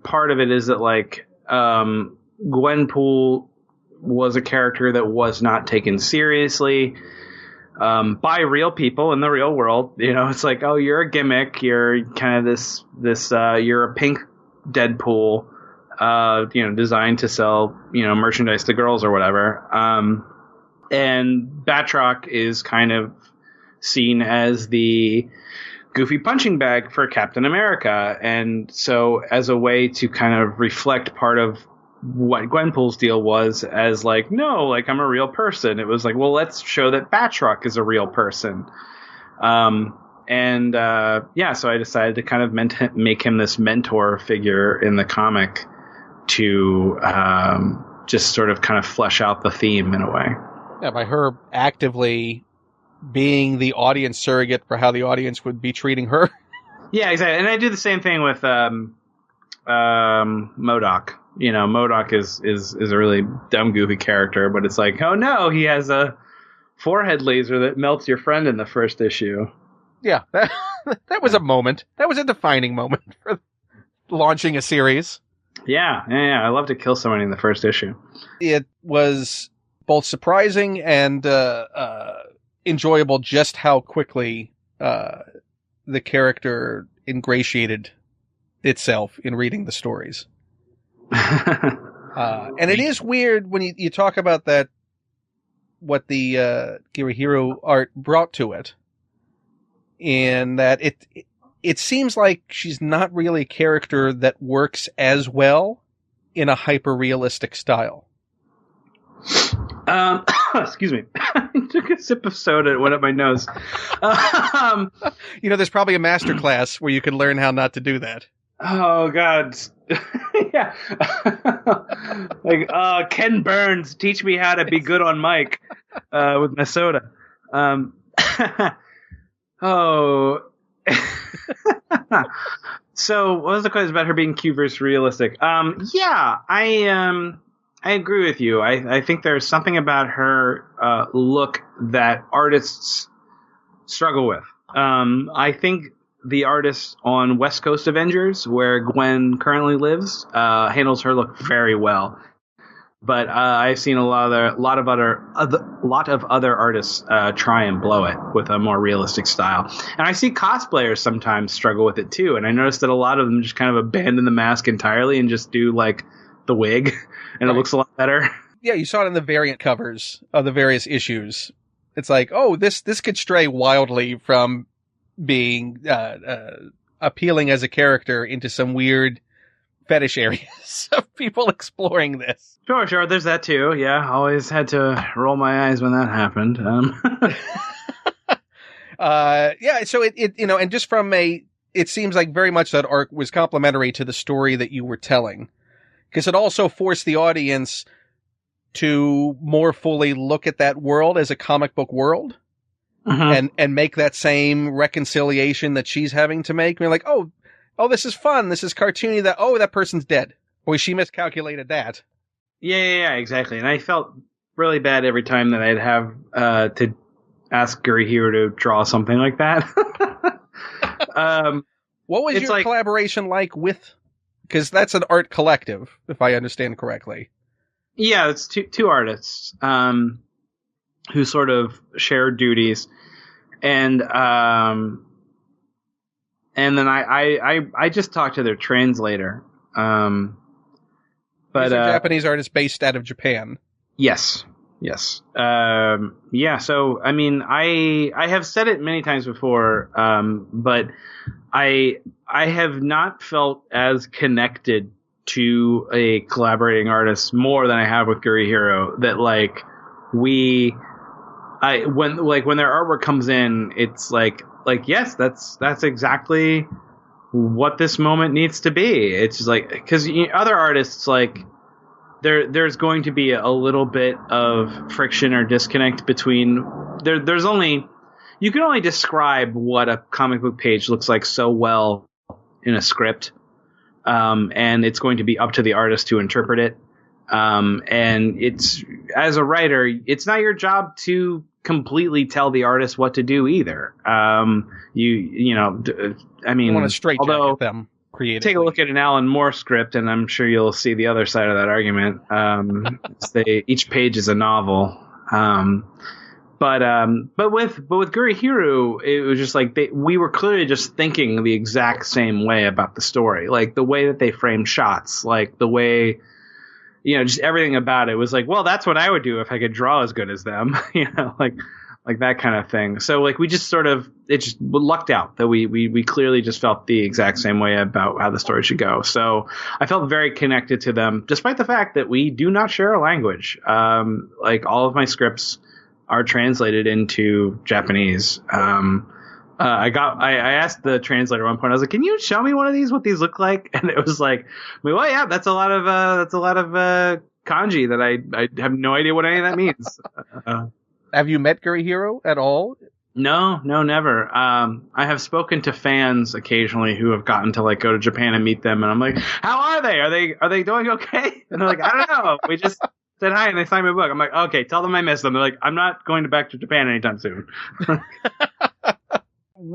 part of it is that, like, Gwenpool was a character that was not taken seriously by real people in the real world. It's like, oh, you're a gimmick. You're kind of this you're a pink Deadpool, designed to sell, merchandise to girls or whatever. And Batroc is kind of seen as the goofy punching bag for Captain America. And so, as a way to kind of reflect part of what Gwenpool's deal was, as like, no, like, I'm a real person. It was like, well, let's show that Batroc is a real person. So I decided to kind of make him this mentor figure in the comic to just sort of kind of flesh out the theme in a way. Yeah, by her actively being the audience surrogate for how the audience would be treating her. Yeah, exactly. And I do the same thing with MODOK. MODOK is a really dumb, goofy character, but it's like, oh no, he has a forehead laser that melts your friend in the first issue. Yeah, that was a moment. That was a defining moment for launching a series. Yeah. I love to kill somebody in the first issue. It was both surprising and enjoyable just how quickly the character ingratiated itself in reading the stories. And it is weird when you talk about that, what the Gihiro art brought to it, in that it seems like she's not really a character that works as well in a hyper-realistic style. Excuse me. I took a sip of soda and went up my nose. There's probably a master class where you can learn how not to do that. Oh, God. Yeah. Like, Ken Burns, teach me how to be good on mic with my soda. So, what was the question about her being cute versus realistic? Yeah, I agree with you. I think there's something about her look that artists struggle with. I think the artist on West Coast Avengers, where Gwen currently lives, handles her look very well. But I've seen a lot of other artists try and blow it with a more realistic style, and I see cosplayers sometimes struggle with it too. And I noticed that a lot of them just kind of abandon the mask entirely and just do like the wig, and It looks a lot better. Yeah, you saw it in the variant covers of the various issues. It's like, oh, this could stray wildly from being appealing as a character into some weird fetish areas of people exploring this. Sure. There's that too. Yeah, always had to roll my eyes when that happened. Yeah. So it and just from it seems like very much that arc was complementary to the story that you were telling, because it also forced the audience to more fully look at that world as a comic book world, and make that same reconciliation that she's having to make. I mean, like, oh, this is fun. This is cartoony. That person's dead. Boy, she miscalculated that. Yeah, exactly. And I felt really bad every time that I'd have to ask Gurihiro to draw something like that. What was your collaboration like with? Because that's an art collective, if I understand correctly. Yeah, it's two artists who sort of share duties, and then I just talked to their translator. But he's a Japanese artist based out of Japan. Yes. Yeah. So I mean, I have said it many times before, but I have not felt as connected to a collaborating artist more than I have with Gurihiro. That when their artwork comes in, it's like yes, that's exactly what this moment needs to be. It's just like, because other artists, like there's going to be a little bit of friction or disconnect between there's only, you can only describe what a comic book page looks like so well in a script, and it's going to be up to the artist to interpret it, and it's, as a writer, it's not your job to completely tell the artist what to do either. I mean, you want to straitjacket them creatively. Take a look at an Alan Moore script, and I'm sure you'll see the other side of that argument. Each page is a novel. But with Gurihiro, it was just like we were clearly just thinking the exact same way about the story, like the way that they framed shots, like the way, just everything about it was like, well, that's what I would do if I could draw as good as them, like that kind of thing. So like we just sort of, it just lucked out that we clearly just felt the exact same way about how the story should go. So I felt very connected to them, despite the fact that we do not share a language. Like all of my scripts are translated into Japanese. I asked the translator at one point, I was like, can you show me one of these, what these look like? And it was like, well, yeah, that's a lot of kanji that I have no idea what any of that means. Have you met Gurihiro at all? No, never. I have spoken to fans occasionally who have gotten to go to Japan and meet them, and I'm like, how are they? Are they doing okay? And they're like, I don't know. We just said hi and they signed my book. I'm like, okay, tell them I miss them. They're like, I'm not going back to Japan anytime soon.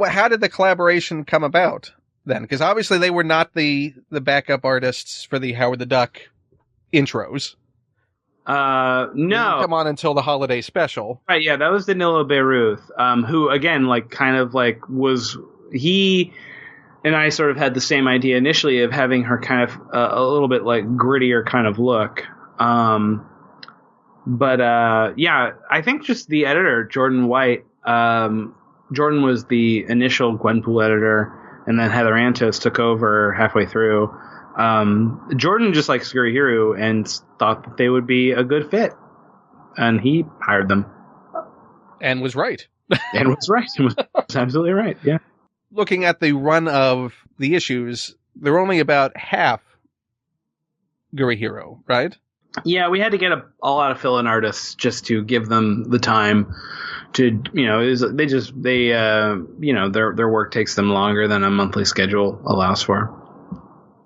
How did the collaboration come about then? Because obviously they were not the backup artists for the Howard the Duck intros. No. Didn't come on until the holiday special. Right, yeah, that was Danilo Beirut, who again, he and I sort of had the same idea initially of having her kind of a little bit grittier kind of look. But I think just the editor, Jordan White, Jordan was the initial Gwenpool editor, and then Heather Antos took over halfway through. Jordan just likes Gurihiro and thought that they would be a good fit, and he hired them. And was right. And was right. Was absolutely right, yeah. Looking at the run of the issues, they're only about half Gurihiro, right? Yeah, we had to get a lot of fill-in artists just to give them the time to, their work takes them longer than a monthly schedule allows for.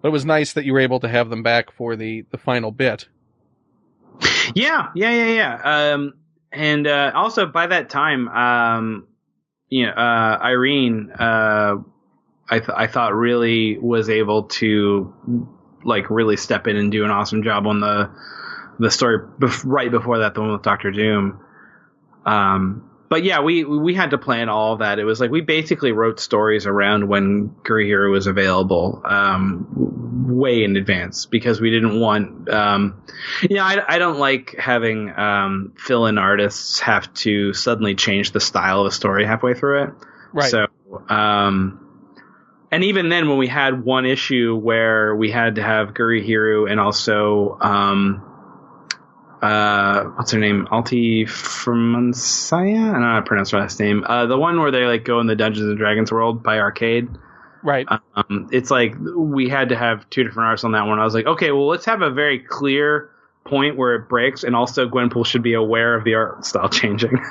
But it was nice that you were able to have them back for the final bit. Yeah. And also by that time, Irene, I thought really was able to like really step in and do an awesome job on the story right before that, the one with Dr. Doom. But yeah, we had to plan all of that. It was like we basically wrote stories around when Gurihiro was available, way in advance, because we didn't want, I don't like having fill-in artists have to suddenly change the style of a story halfway through it. Right. So, and even then, when we had one issue where we had to have Gurihiro and also, what's her name? Alti Framansaya? I don't know how to pronounce her last name. The one where they like go in the Dungeons and Dragons world by arcade. Right. It's like we had to have two different artists on that one. I was like, okay, well, let's have a very clear point where it breaks, and also Gwenpool should be aware of the art style changing.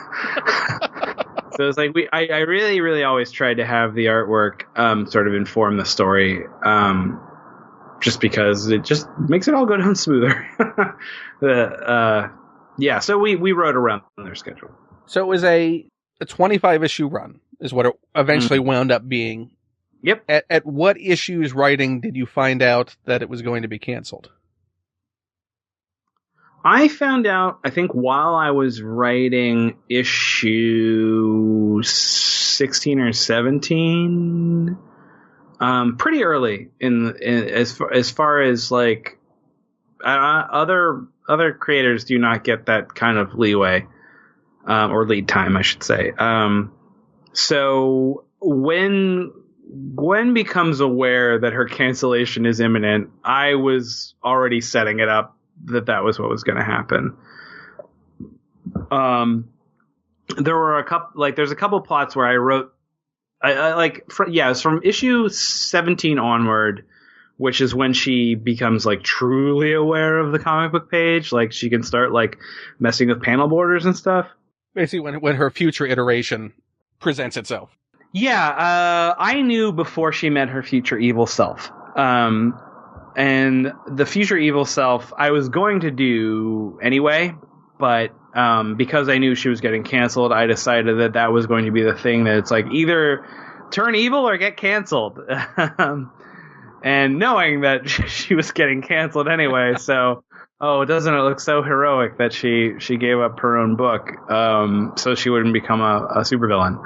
So it's like I really, really always tried to have the artwork sort of inform the story, just because it just makes it all go down smoother. So we wrote around their schedule. So it was a 25 issue run is what it eventually wound up being. Yep. At what issues writing did you find out that it was going to be canceled? I found out, I think, while I was writing issue 16 or 17, pretty early as far as like other creators do not get that kind of leeway, or lead time, I should say. So when Gwen becomes aware that her cancellation is imminent, I was already setting it up that was what was going to happen. There were there's a couple plots where I wrote, it's from issue 17 onward, which is when she becomes like truly aware of the comic book page. Like she can start like messing with panel borders and stuff. Basically when her future iteration presents itself. Yeah. I knew before she met her future evil self. And the future evil self I was going to do anyway, but because I knew she was getting canceled, I decided that was going to be the thing that it's like either turn evil or get canceled. And knowing that she was getting canceled anyway, so doesn't it look so heroic that she gave up her own book so she wouldn't become a supervillain.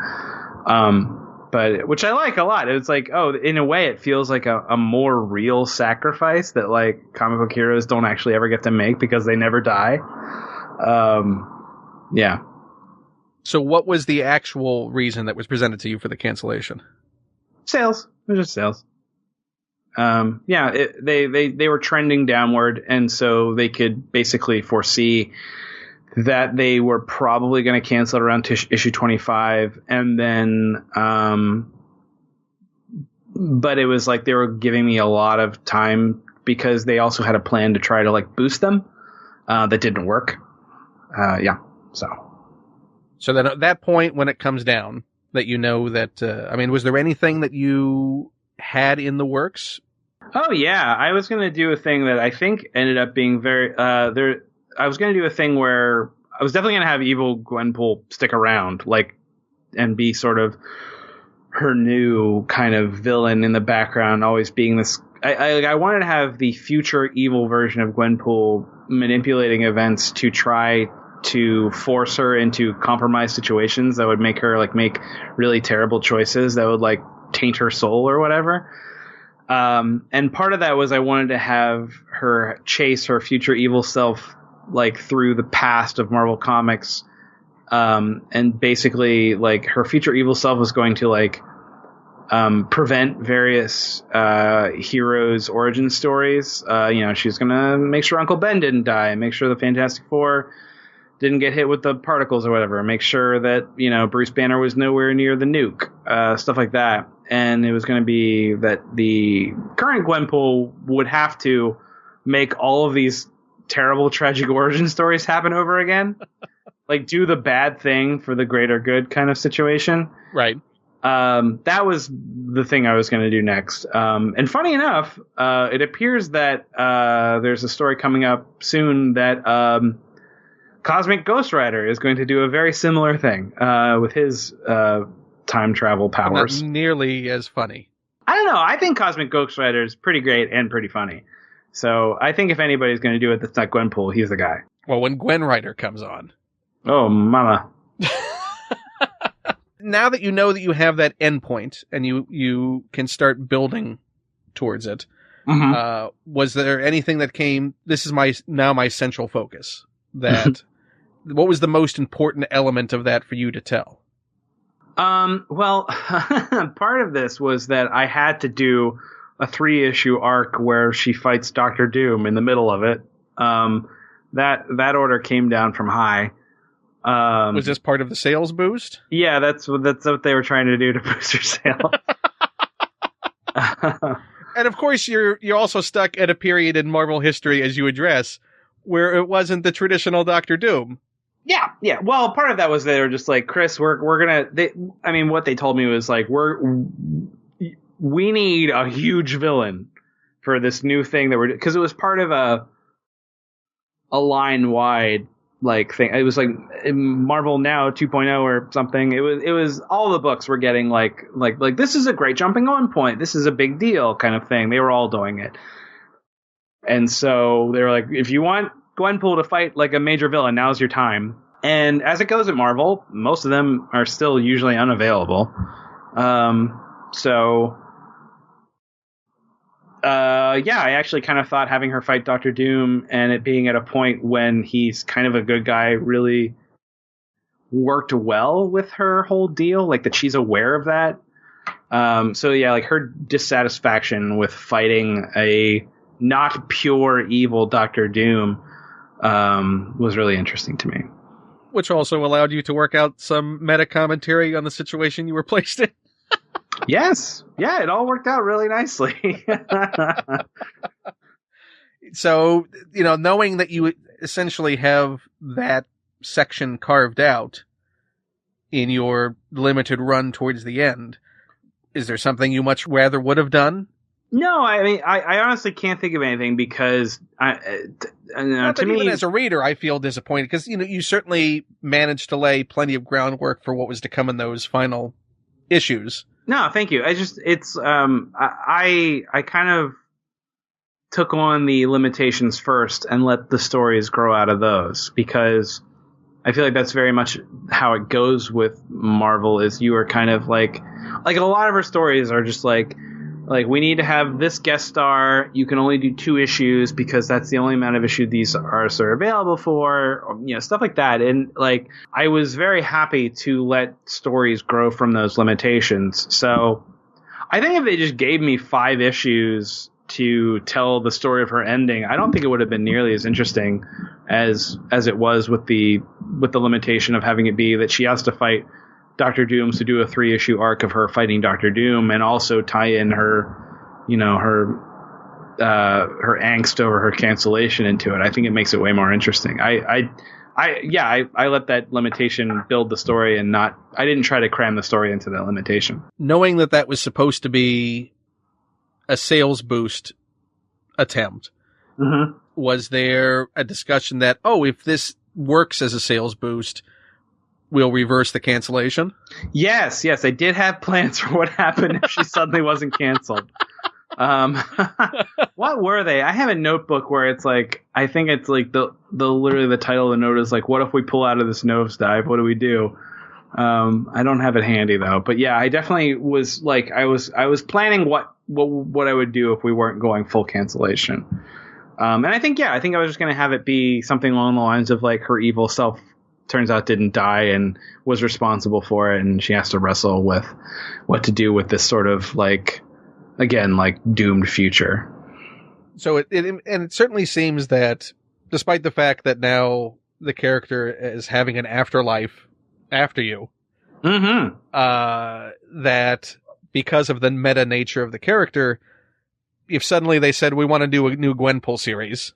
But which I like a lot. It's like, in a way, it feels like a more real sacrifice that like comic book heroes don't actually ever get to make because they never die. Yeah. So what was the actual reason that was presented to you for the cancellation? Sales. It was just sales. They were trending downward, and so they could basically foresee that they were probably going to cancel around issue 25, and then but it was like they were giving me a lot of time because they also had a plan to try to like boost them that didn't work. So then at that point when it comes down that that was there anything that you had in the works? Oh yeah, I was going to do a thing that I think ended up being very I was going to do a thing where I was definitely going to have evil Gwenpool stick around, and be sort of her new kind of villain in the background, always being this. I wanted to have the future evil version of Gwenpool manipulating events to try to force her into compromised situations that would make her make really terrible choices that would taint her soul or whatever. And part of that was I wanted to have her chase her future evil self through the past of Marvel Comics, and basically her future evil self was going to prevent various heroes' origin stories. She's gonna make sure Uncle Ben didn't die, make sure the Fantastic Four didn't get hit with the particles or whatever, make sure that Bruce Banner was nowhere near the nuke, stuff like that. And it was going to be that the current Gwenpool would have to make all of these terrible tragic origin stories happen over again. Like, do the bad thing for the greater good kind of situation. Right. That was the thing I was going to do next. And funny enough, it appears that there's a story coming up soon that Cosmic Ghost Rider is going to do a very similar thing with his time travel powers. Not nearly as funny. I don't know. I think Cosmic Ghost Rider is pretty great and pretty funny. So I think if anybody's going to do it that's not Gwenpool, he's the guy. Well, when Gwen Rider comes on. Oh, mama. Now that you know that you have that endpoint and you can start building towards it, was there anything that came, this is my central focus, that what was the most important element of that for you to tell? Well, part of this was that I had to do a 3-issue arc where she fights Dr. Doom in the middle of it. That order came down from high. Was this part of the sales boost? Yeah, that's what they were trying to do to boost her sales. And of course, you're also stuck at a period in Marvel history, as you address, where it wasn't the traditional Doctor Doom. Yeah. Well, part of that was they were just like, Chris, we're gonna. What they told me was like, we need a huge villain for this new thing that because it was part of a line wide like thing. It was like Marvel Now 2.0 or something. It was all the books were getting like this is a great jumping on point. This is a big deal kind of thing. They were all doing it. And so they were like, if you want Gwenpool to fight like a major villain, now's your time. And as it goes at Marvel, most of them are still usually unavailable. I actually kind of thought having her fight Dr. Doom and it being at a point when he's kind of a good guy really worked well with her whole deal, like that she's aware of that. Like her dissatisfaction with fighting a not pure evil Dr. Doom was really interesting to me. Which also allowed you to work out some meta commentary on the situation you were placed in. Yes. Yeah, it all worked out really nicely. So, knowing that you essentially have that section carved out in your limited run towards the end, is there something you much rather would have done? No, I mean, I honestly can't think of anything because even as a reader, I feel disappointed because, you certainly managed to lay plenty of groundwork for what was to come in those final issues. No, thank you. I kind of took on the limitations first and let the stories grow out of those because I feel like that's very much how it goes with Marvel is you are kind of like a lot of her stories are just like we need to have this guest star. You can only do 2 issues because that's the only amount of issue these are available for, or, stuff like that. And like, I was very happy to let stories grow from those limitations. So I think if they just gave me 5 issues to tell the story of her ending, I don't think it would have been nearly as interesting as it was with the limitation of having it be that she has to fight Dr. Doom to do a 3-issue arc of her fighting Dr. Doom and also tie in her angst over her cancellation into it. I think it makes it way more interesting. I let that limitation build the story and I didn't try to cram the story into that limitation. Knowing that was supposed to be a sales boost attempt, was there a discussion that, if this works as a sales boost, we'll reverse the cancellation? Yes, I did have plans for what happened if she suddenly wasn't canceled. What were they? I have a notebook where it's like, I think it's like literally the title of the note is like, what if we pull out of this nosedive? What do we do? I don't have it handy though, but yeah, I definitely was like, I was planning what I would do if we weren't going full cancellation. And I think I was just going to have it be something along the lines of like her evil self turns out didn't die and was responsible for it, and she has to wrestle with what to do with this sort of like, again, like doomed future. So it certainly seems that despite the fact that now the character is having an afterlife after you, that because of the meta nature of the character, if suddenly they said we want to do a new Gwenpool series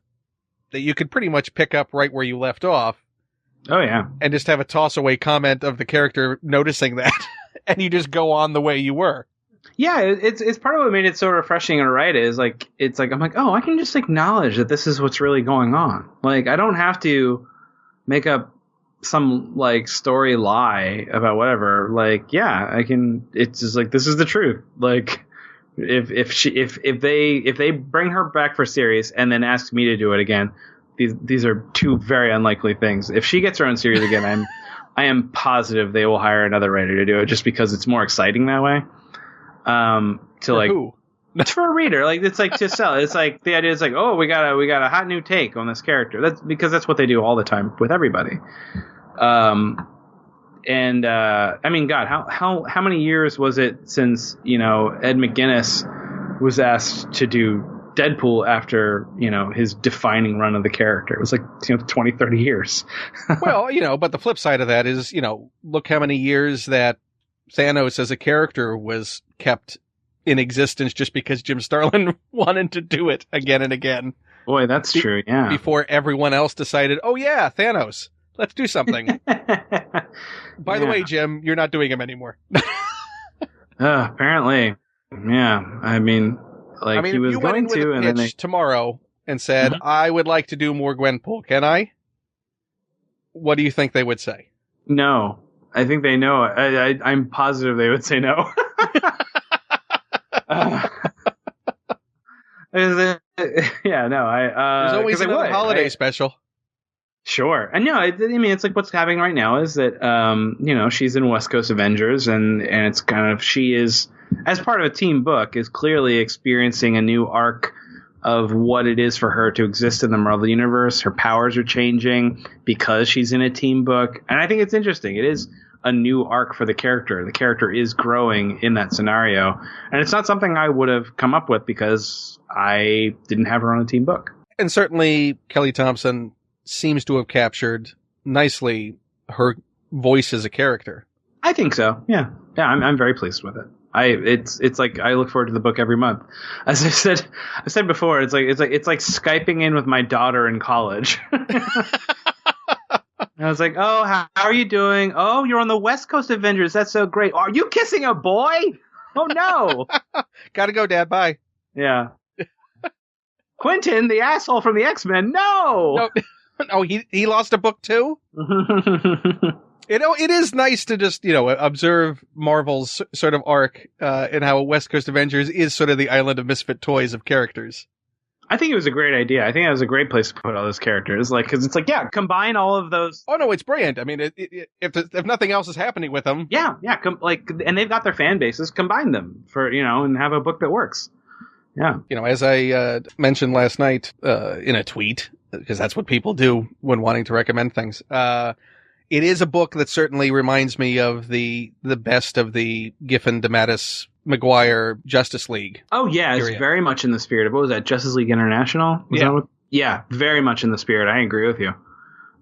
that you could pretty much pick up right where you left off. Oh, yeah. And just have a toss-away comment of the character noticing that, and you just go on the way you were. Yeah, it's part of what made it so refreshing to write is like I'm like, oh, I can just acknowledge that this is what's really going on. Like, I don't have to make up some like story lie about whatever. Like, yeah, I can. It's just like, this is the truth. Like, if they bring her back for series and then ask me to do it again, these are two very unlikely things. If she gets her own series again, I am positive they will hire another writer to do it just because it's more exciting that way. For a reader, like, it's like to sell. It's like the idea is like, oh, we got a hot new take on this character. That's because that's what they do all the time with everybody. I mean, God, how many years was it since, Ed McGuinness was asked to do Deadpool after, his defining run of the character? It was like, 20, 30 years. Well, but the flip side of that is, look how many years that Thanos as a character was kept in existence just because Jim Starlin wanted to do it again and again. Boy, that's true, yeah. Before everyone else decided, oh yeah, Thanos, let's do something. By the way, Jim, you're not doing him anymore. Apparently. Yeah, I mean, he was going to, and then tomorrow and said, I would like to do more Gwenpool, can I? What do you think they would say? No. I think they know. I'm positive they would say no. There's always another holiday special. Sure. And no, it's like what's happening right now is that, she's in West Coast Avengers and it's kind of, she is, as part of a team book, is clearly experiencing a new arc of what it is for her to exist in the Marvel Universe. Her powers are changing because she's in a team book. And I think it's interesting. It is a new arc for the character. The character is growing in that scenario. And it's not something I would have come up with because I didn't have her on a team book. And certainly Kelly Thompson seems to have captured nicely her voice as a character. I think so. Yeah. Yeah. I'm very pleased with it. It's like I look forward to the book every month. As I said before, it's like Skyping in with my daughter in college. I was like, oh, how are you doing? Oh, you're on the West Coast Avengers. That's so great. Are you kissing a boy? Oh no. Gotta go, Dad. Bye. Yeah. Quentin, the asshole from the X-Men. No. Oh, he lost a book too? It is nice to just, observe Marvel's sort of arc, and how West Coast Avengers is sort of the island of misfit toys of characters. I think it was a great idea. I think it was a great place to put all those characters. Because it's like, yeah, combine all of those. Oh, no, it's brilliant. I mean, if nothing else is happening with them. Yeah. And they've got their fan bases, combine them for, and have a book that works. Yeah. As I mentioned last night in a tweet, because that's what people do when wanting to recommend things, it is a book that certainly reminds me of the best of the Giffen, DeMatteis, Maguire Justice League. Oh, yeah, it's very much in the spirit of, what was that, Justice League International? Yeah, very much in the spirit. I agree with you.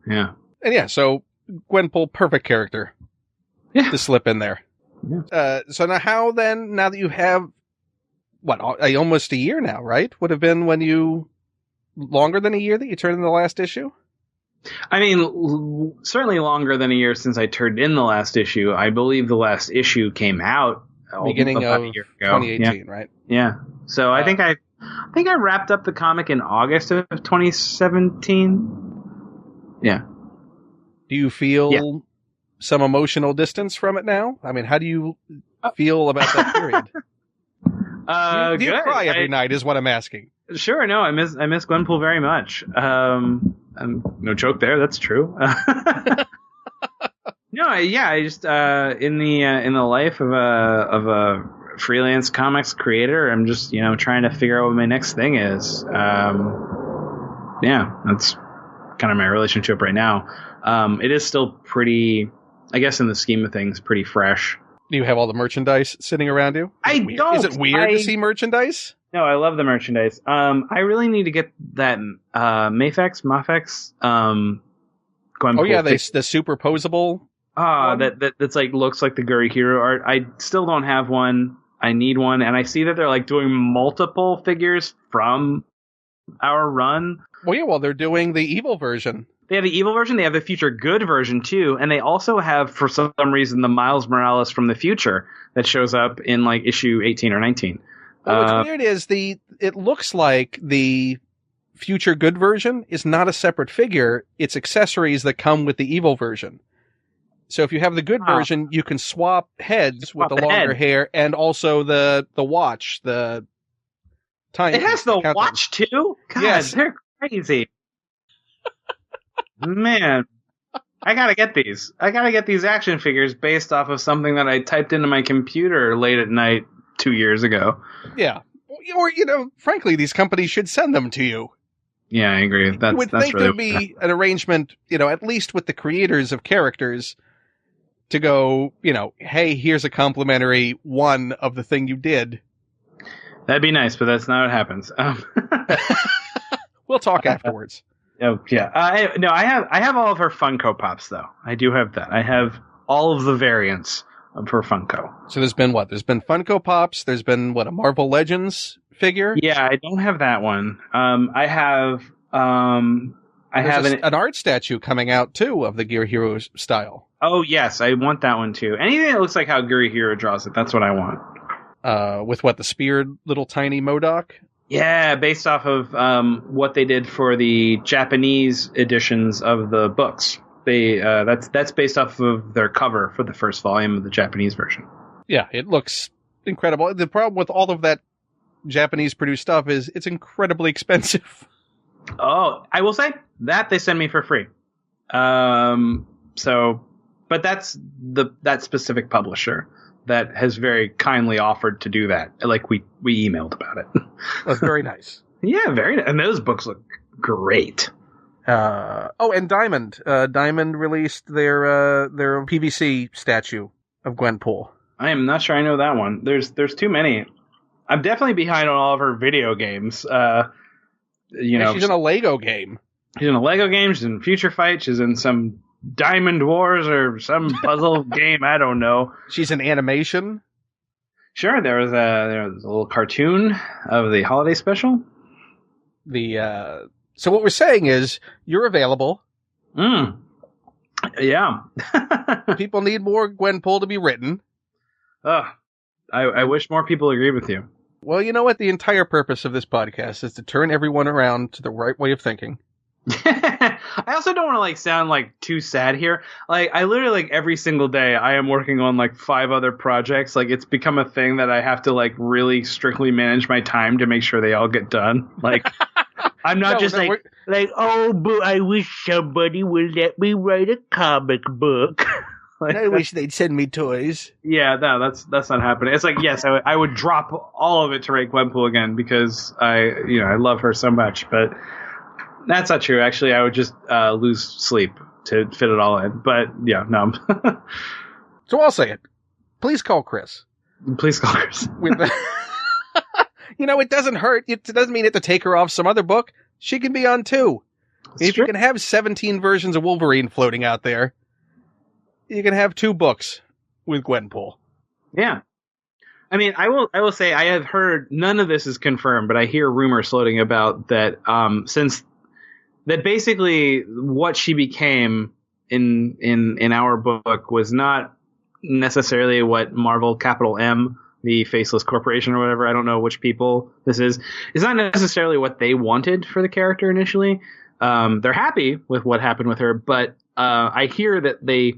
Yeah. And yeah, so Gwenpool, perfect character to slip in there. Yeah. So now that you have, almost a year now, right? Would have been longer than a year that you turned in the last issue? I mean, certainly longer than a year since I turned in the last issue. I believe the last issue came out beginning of a year ago. 2018, right? Yeah. So I think I wrapped up the comic in August of 2017. Yeah. Do you feel some emotional distance from it now? I mean, how do you feel about that period? Do you cry every night is what I'm asking. Sure, no, I miss Gwenpool very much. No joke there, that's true. No, I just in the life of a freelance comics creator, I'm just trying to figure out what my next thing is. Yeah, that's kind of my relationship right now. It is still pretty, I guess, in the scheme of things, pretty fresh. Do you have all the merchandise sitting around you? I don't. Is it weird to see merchandise? No, I love the merchandise. I really need to get that Mafex Gwenpool. Oh yeah, the superposable. That's like looks like the Guri Hero art. I still don't have one. I need one, and I see that they're like doing multiple figures from hour run. Well, yeah, they're doing the evil version. They have the evil version, they have the future good version too, and they also have, for some reason, the Miles Morales from the future that shows up in like issue 18 or 19. Well, what's weird is it looks like the future good version is not a separate figure. It's accessories that come with the evil version. So if you have the good version, you can swap heads with the longer hair and also the watch, the time. It has the watch too? God, yes. They're crazy. Man, I gotta get these. I gotta get these action figures based off of something that I typed into my computer late at night 2 years ago. Yeah. Or, frankly, these companies should send them to you. Yeah, I agree. You would think there'd be an arrangement, at least with the creators of characters to go, hey, here's a complimentary one of the thing you did. That'd be nice, but that's not what happens. We'll talk afterwards. Oh yeah, I have all of her Funko Pops though. I do have that. I have all of the variants of her Funko. So there's been what? There's been Funko Pops. There's been what? A Marvel Legends figure? Yeah, I don't have that one. I have an art statue coming out too of the Gear Hero style. Oh yes, I want that one too. Anything that looks like how Gear Hero draws it, that's what I want. With what, the speared little tiny MODOK? Yeah, based off of what they did for the Japanese editions of the books. That's based off of their cover for the first volume of the Japanese version. Yeah, it looks incredible. The problem with all of that Japanese produced stuff is it's incredibly expensive. Oh, I will say that they send me for free. But that's that specific publisher that has very kindly offered to do that. Like we emailed about it. That's very nice. Yeah, very nice. And those books look great. And Diamond. Diamond released their PVC statue of Gwenpool. I am not sure I know that one. There's too many. I'm definitely behind on all of her video games. She's in a Lego game. She's in a Lego game. She's in Future Fight. She's in some Diamond Wars or some puzzle game. I don't know. She's in animation. Sure, there was a little cartoon of the holiday special. So what we're saying is you're available. Yeah. People need more Gwenpool to be written. I wish more people agree with you. Well, you know what? The entire purpose of this podcast is to turn everyone around to the right way of thinking. I also don't want to sound too sad here. I literally every single day I am working on 5 other projects. It's become a thing that I have to really strictly manage my time to make sure they all get done. I'm not oh, but I wish somebody would let me write a comic book. I wish they'd send me toys. Yeah, no, that's not happening. It's yes, I would drop all of it to write Gwenpool again because I love her so much, but that's not true. Actually, I would just lose sleep to fit it all in. But yeah, no. So I'll say it. Please call Chris. Please call Chris. It doesn't hurt. It doesn't mean you have to take her off some other book. She can be on 2. If you can have 17 versions of Wolverine floating out there, you can have 2 books with Gwenpool. Yeah. I mean, I will say I have heard, none of this is confirmed, but I hear rumors floating about that that basically what she became in our book was not necessarily what Marvel capital M, the Faceless Corporation or whatever, I don't know which people this is, not necessarily what they wanted for the character initially. They're happy with what happened with her, but I hear that they,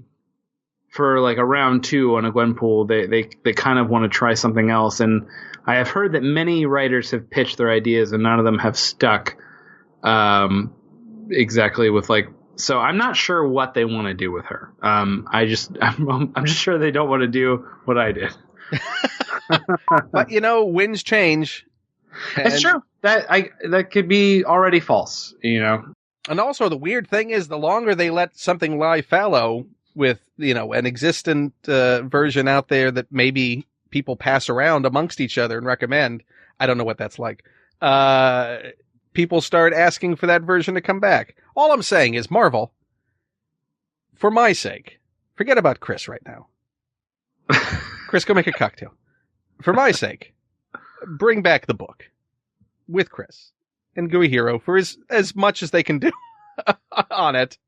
for a round 2 on a Gwenpool, they kind of want to try something else, and I have heard that many writers have pitched their ideas and none of them have stuck exactly with so I'm not sure what they want to do with her. I'm just sure they don't want to do what I did. But winds change. It's true. That could be already false, And also the weird thing is the longer they let something lie fallow with, an existent version out there that maybe people pass around amongst each other and recommend, I don't know what that's like. People start asking for that version to come back. All I'm saying is, Marvel, for my sake, forget about Chris right now. Chris, go make a cocktail. For my sake, bring back the book with Chris. and Guihiro for as much as they can do on it.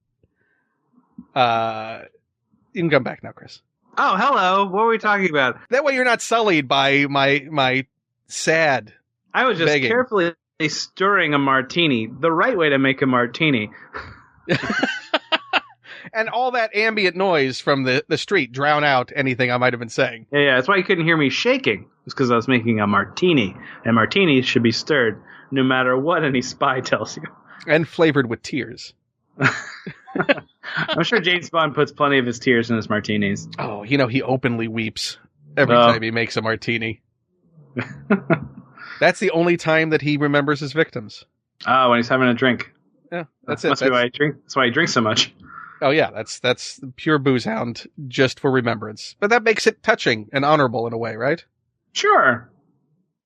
You can come back now, Chris. Oh, hello. What were we talking about? That way you're not sullied by my sad I was just begging. carefully stirring a martini. The right way to make a martini. And all that ambient noise from the street drown out anything I might have been saying. Yeah, that's why you couldn't hear me shaking. It's because I was making a martini. And martinis should be stirred no matter what any spy tells you. And flavored with tears. I'm sure James Bond puts plenty of his tears in his martinis. Oh, he openly weeps every time he makes a martini. That's the only time that he remembers his victims. Oh, when he's having a drink. Yeah, that's it. Must be why that's why he drinks so much. Oh yeah, that's pure booze hound just for remembrance. But that makes it touching and honorable in a way, right? Sure.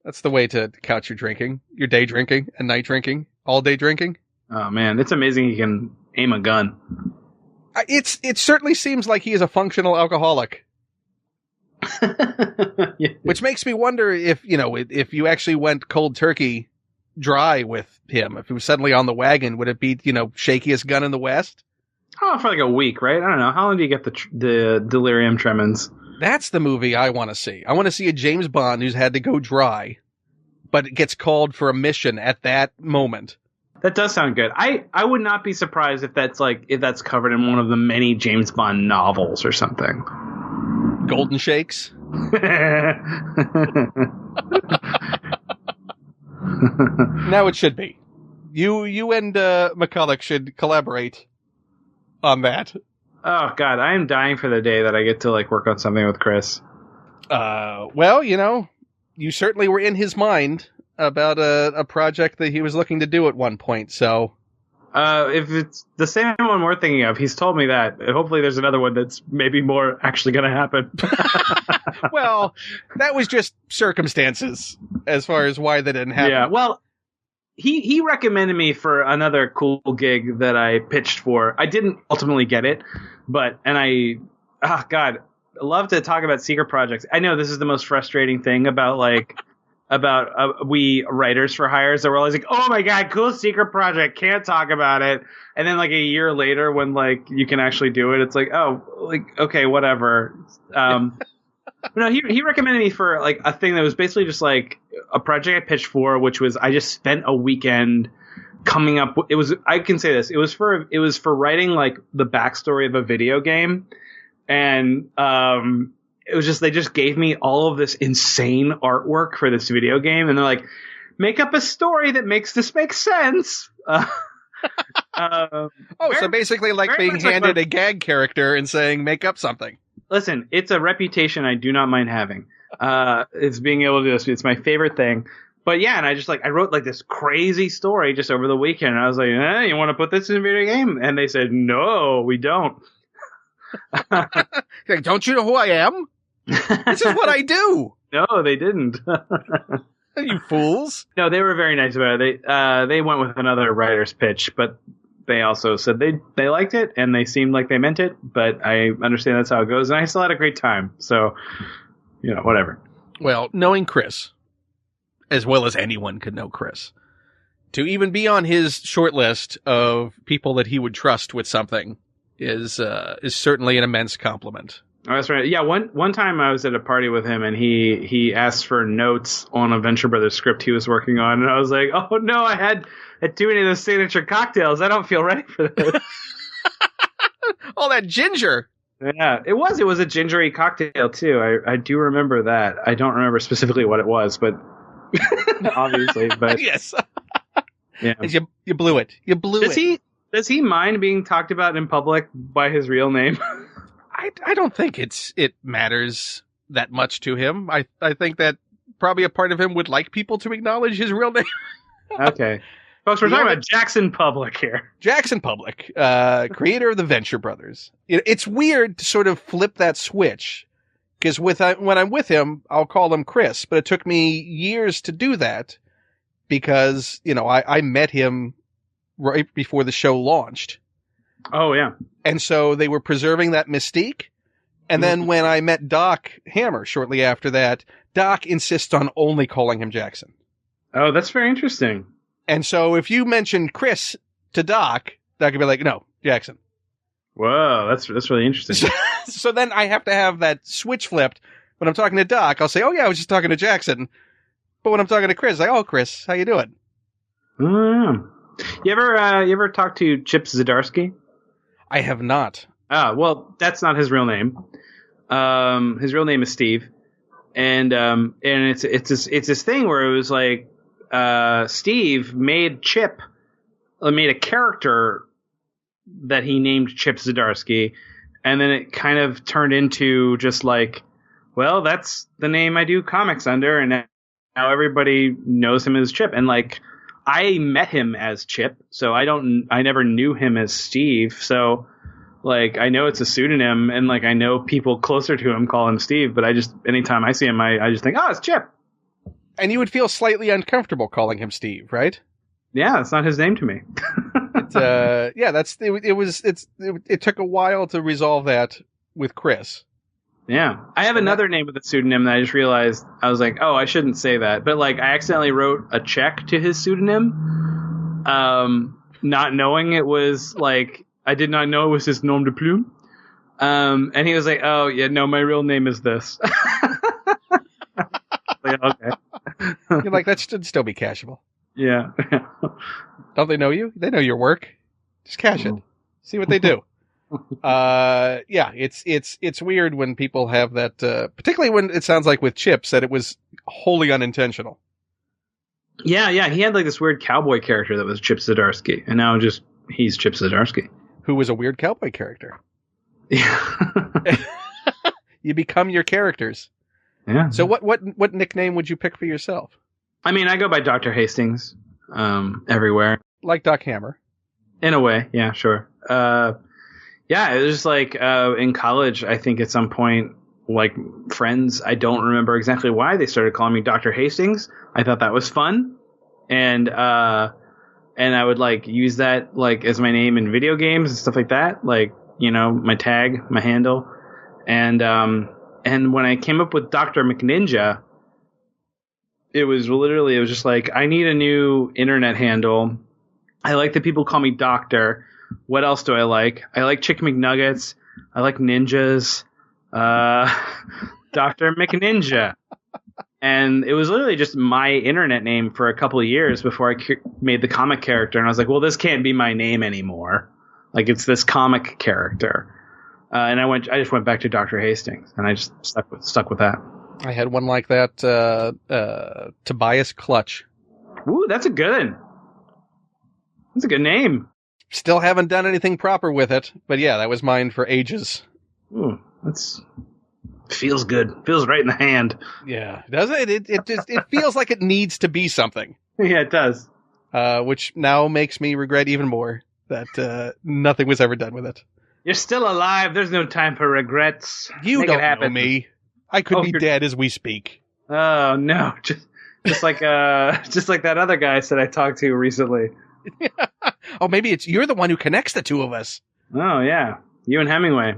That's the way to couch your drinking. Your day drinking and night drinking. All day drinking. Oh man, it's amazing he can aim a gun. It certainly seems like he is a functional alcoholic. Yeah. Which makes me wonder if you actually went cold turkey dry with him. If he was suddenly on the wagon, would it be, shakiest gun in the West? Oh, for like a week, right? I don't know. How long do you get the delirium tremens? That's the movie I want to see. I want to see a James Bond who's had to go dry, but it gets called for a mission at that moment. That does sound good. I would not be surprised if that's covered in one of the many James Bond novels or something. Golden Shakes? Now it should be. You and McCulloch should collaborate on that. Oh God, I am dying for the day that I get to work on something with Chris. Well, you certainly were in his mind about a project that he was looking to do at one point, so... If it's the same one we're thinking of, he's told me that. Hopefully there's another one that's maybe more actually going to happen. Well, that was just circumstances as far as why that didn't happen. Yeah, well, he recommended me for another cool gig that I pitched for. I didn't ultimately get it, I love to talk about secret projects. I know this is the most frustrating thing about we writers for hires that we're always like, oh my God, cool secret project, can't talk about it. And then a year later when you can actually do it, it's okay, whatever. No, he recommended me for a thing that was basically just a project I pitched for, which was I just spent a weekend coming up. I can say this. It was for writing the backstory of a video game. And, it was just, they just gave me all of this insane artwork for this video game. And they're like, make up a story that makes this make sense. So basically being handed a gag character and saying, make up something. Listen, it's a reputation I do not mind having. It's being able to do this. It's my favorite thing. But yeah, and I just I wrote this crazy story just over the weekend. And I was like, you want to put this in a video game? And they said, no, we don't. Don't you know who I am? This is what I do. No, they didn't. You fools. No, they were very nice about it. They went with another writer's pitch, but they also said they liked it and they seemed like they meant it, but I understand that's how it goes. And I still had a great time. So, whatever. Well, knowing Chris, as well as anyone could know Chris, to even be on his short list of people that he would trust with something is certainly an immense compliment. Oh, that's right. Yeah, one time I was at a party with him and he asked for notes on a Venture Brothers script he was working on, and I was like, oh no, I had too many of those signature cocktails. I don't feel ready for this. All that ginger. Yeah, it was a gingery cocktail too. I do remember that. I don't remember specifically what it was, but obviously, but yes. Yeah. You blew it. You blew it. Does he mind being talked about in public by his real name? I don't think it matters that much to him. I think that probably a part of him would like people to acknowledge his real name. Okay. Folks, we're talking about Jackson Public here. Jackson Public, creator of the Venture Brothers. It's weird to sort of flip that switch, because when I'm with him, I'll call him Chris, but it took me years to do that because, I met him right before the show launched. Oh, yeah. And so they were preserving that mystique. And then when I met Doc Hammer shortly after that, Doc insists on only calling him Jackson. Oh, that's very interesting. And so if you mentioned Chris to Doc, Doc could be like, no, Jackson. Whoa, that's really interesting. So then I have to have that switch flipped. When I'm talking to Doc, I'll say, oh, yeah, I was just talking to Jackson. But when I'm talking to Chris, like, oh, Chris, how you doing? You ever talk to Chip Zdarsky? I have not. Well, that's not his real name. His real name is Steve. And it's this thing where it was like Steve made a character that he named Chip Zdarsky, and then it kind of turned into just like, well, that's the name I do comics under, and now everybody knows him as Chip. And like, I met him as Chip, so I never knew him as Steve. So like, I know it's a pseudonym, and like, I know people closer to him call him Steve, but anytime I see him, I just think, oh, it's Chip. And you would feel slightly uncomfortable calling him Steve, right? Yeah, it's not his name to me. It took a while to resolve that with Chris. Yeah. I have another name with a pseudonym that I just realized, I was like, oh, I shouldn't say that. But like, I accidentally wrote a check to his pseudonym, not knowing it was like, I did not know it was his nom de plume. And he was like, oh, yeah, no, my real name is this. Like, okay. You're like, that should still be cashable. Yeah. Don't they know you? They know your work. Just cash it. See what they do. Yeah, it's weird when people have that, particularly when it sounds like with Chips that it was wholly unintentional. Yeah. He had like this weird cowboy character that was Chip Zdarsky, and now he's Chip Zdarsky. Who was a weird cowboy character. Yeah. You become your characters. Yeah. So what nickname would you pick for yourself? I mean, I go by Dr. Hastings everywhere. Like Doc Hammer. In a way, yeah, sure. Yeah, it was just like in college, I think at some point, like friends, I don't remember exactly why they started calling me Dr. Hastings. I thought that was fun. And I would like use that like as my name in video games and stuff like that. Like, you know, my tag, my handle. And when I came up with Dr. McNinja, it was just like, I need a new internet handle. I like that people call me Doctor. What else do I like? I like Chicken McNuggets. I like ninjas. Dr. McNinja. And it was literally just my internet name for a couple of years before I made the comic character. And I was like, well, this can't be my name anymore. Like, it's this comic character. And I just went back to Dr. Hastings, and I just stuck with that. I had one like that, Tobias Clutch. Ooh, that's a good name. Still haven't done anything proper with it, but yeah, that was mine for ages. Ooh, feels good. Feels right in the hand. Yeah, doesn't it? It feels like it needs to be something. Yeah, it does. Which now makes me regret even more that nothing was ever done with it. You're still alive. There's no time for regrets. You don't know me. I could be dead as we speak. Oh no! Just like that other guy said I talked to recently. Oh, maybe you're the one who connects the two of us. Oh yeah, you and Hemingway.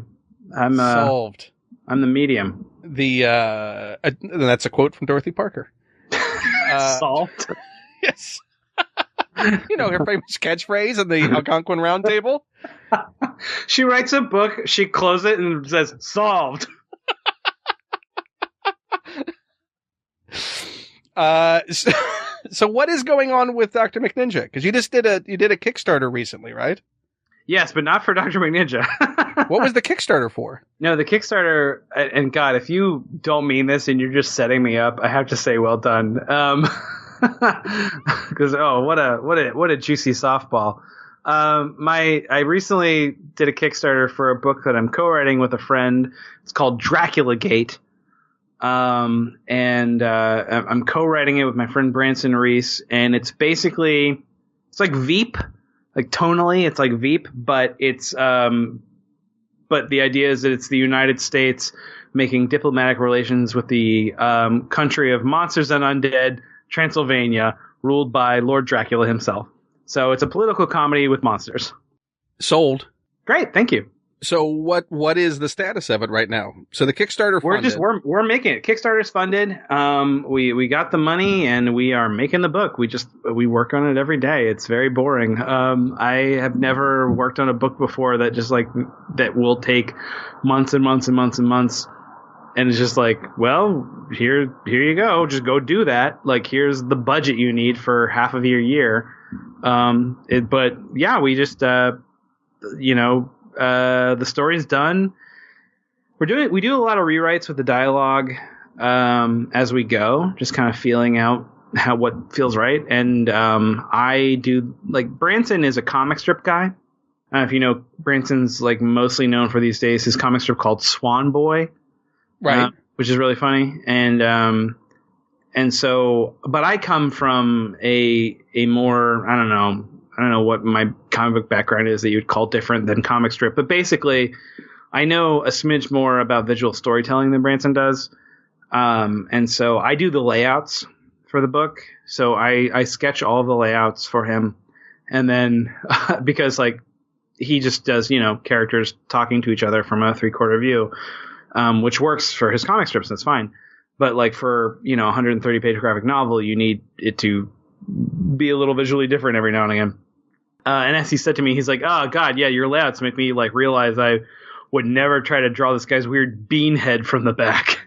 I'm solved. I'm the medium. That's a quote from Dorothy Parker. Solved. Yes. You know her famous catchphrase in the Algonquin Round Table? She writes a book, she closes it, and says, solved. So what is going on with Dr. McNinja? Because you did a Kickstarter recently, right? Yes, but not for Dr. McNinja. What was the Kickstarter for? No, the Kickstarter, and God, if you don't mean this and you're just setting me up, I have to say well done. Because what a juicy softball. I recently did a Kickstarter for a book that I'm co-writing with a friend. It's called Dracula Gate. I'm co-writing it with my friend Branson Reese, and it's like Veep, like tonally, it's like Veep, but but the idea is that it's the United States making diplomatic relations with the country of monsters and undead, Transylvania, ruled by Lord Dracula himself. So it's a political comedy with monsters. Sold. Great, thank you. So what is the status of it right now? So the Kickstarter funded. We're making it. Kickstarter's funded. We got the money and we are making the book. We work on it every day. It's very boring. I have never worked on a book before that that will take months and months and months and months. And it's just like, well, here you go. Just go do that. Like, here's the budget you need for half of your year. But yeah, we just, the story's done. We do a lot of rewrites with the dialogue, as we go, just kind of feeling out what feels right. And, I do, like, Branson is a comic strip guy. I don't know if you know, Branson's like mostly known for these days his comic strip called Swan Boy. Right. Which is really funny. And so, but I come from a more, I don't know what my comic book background is that you'd call different than comic strip, but basically I know a smidge more about visual storytelling than Branson does. And so I do the layouts for the book. So I sketch all of the layouts for him. And then, because like he just does, characters talking to each other from a 3/4 view. Which works for his comic strips. That's fine. But like for, 130-page graphic novel, you need it to be a little visually different every now and again. And as he said to me, he's like, oh God, yeah, your layouts make me like realize I would never try to draw this guy's weird bean head from the back.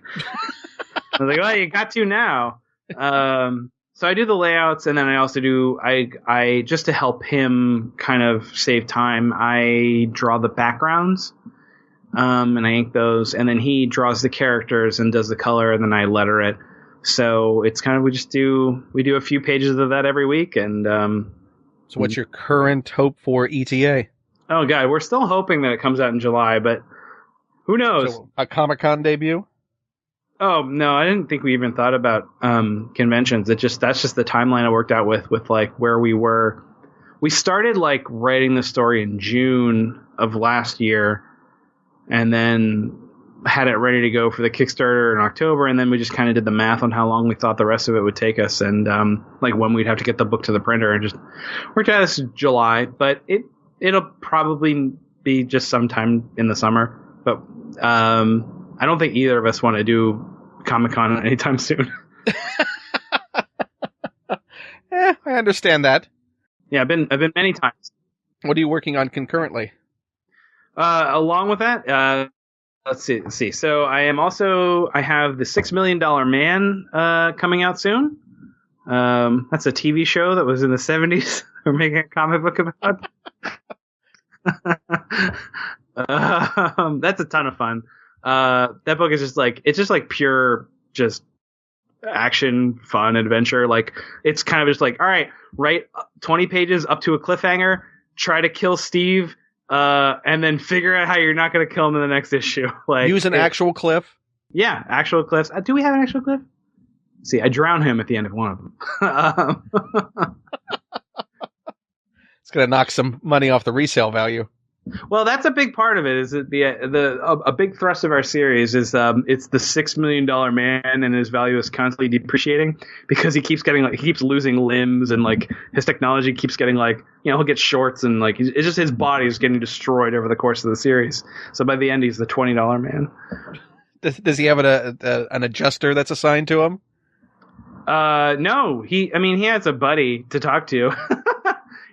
I was like, well, you got to now. So I do the layouts, and then I also do, I just to help him kind of save time, I draw the backgrounds. And I ink those, and then he draws the characters and does the color, and then I letter it. So it's kind of, we do a few pages of that every week. And so what's your current hope for ETA? Oh God, we're still hoping that it comes out in July, but who knows? So a Comic-Con debut? Oh no, I didn't think we even thought about conventions. That's just the timeline I worked out with like where we were. We started like writing the story in June of last year. And then had it ready to go for the Kickstarter in October, and then we just kind of did the math on how long we thought the rest of it would take us, and like when we'd have to get the book to the printer, and just worked out this July. But it'll probably be just sometime in the summer. But I don't think either of us want to do Comic-Con anytime soon. I understand that. Yeah, I've been many times. What are you working on concurrently? Along with that, let's see. So I have the $6 Million Man coming out soon. That's a TV show that was in the 70s. We're making a comic book about. That's a ton of fun. That book is just like pure just action, fun, adventure. Like it's kind of just like, all right, write 20 pages up to a cliffhanger, try to kill Steve. And then figure out how you're not going to kill him in the next issue. Like use an actual cliff. Yeah, actual cliffs. Do we have an actual cliff? See, I drown him at the end of one of them. It's going to knock some money off the resale value. Well, that's a big part of it. Is that a big thrust of our series is it's the $6 Million Man, and his value is constantly depreciating because he keeps losing limbs, and like his technology keeps getting he'll get shorts, and like it's just his body is getting destroyed over the course of the series. So by the end, he's the $20 man. Does he have an adjuster that's assigned to him? No. He has a buddy to talk to.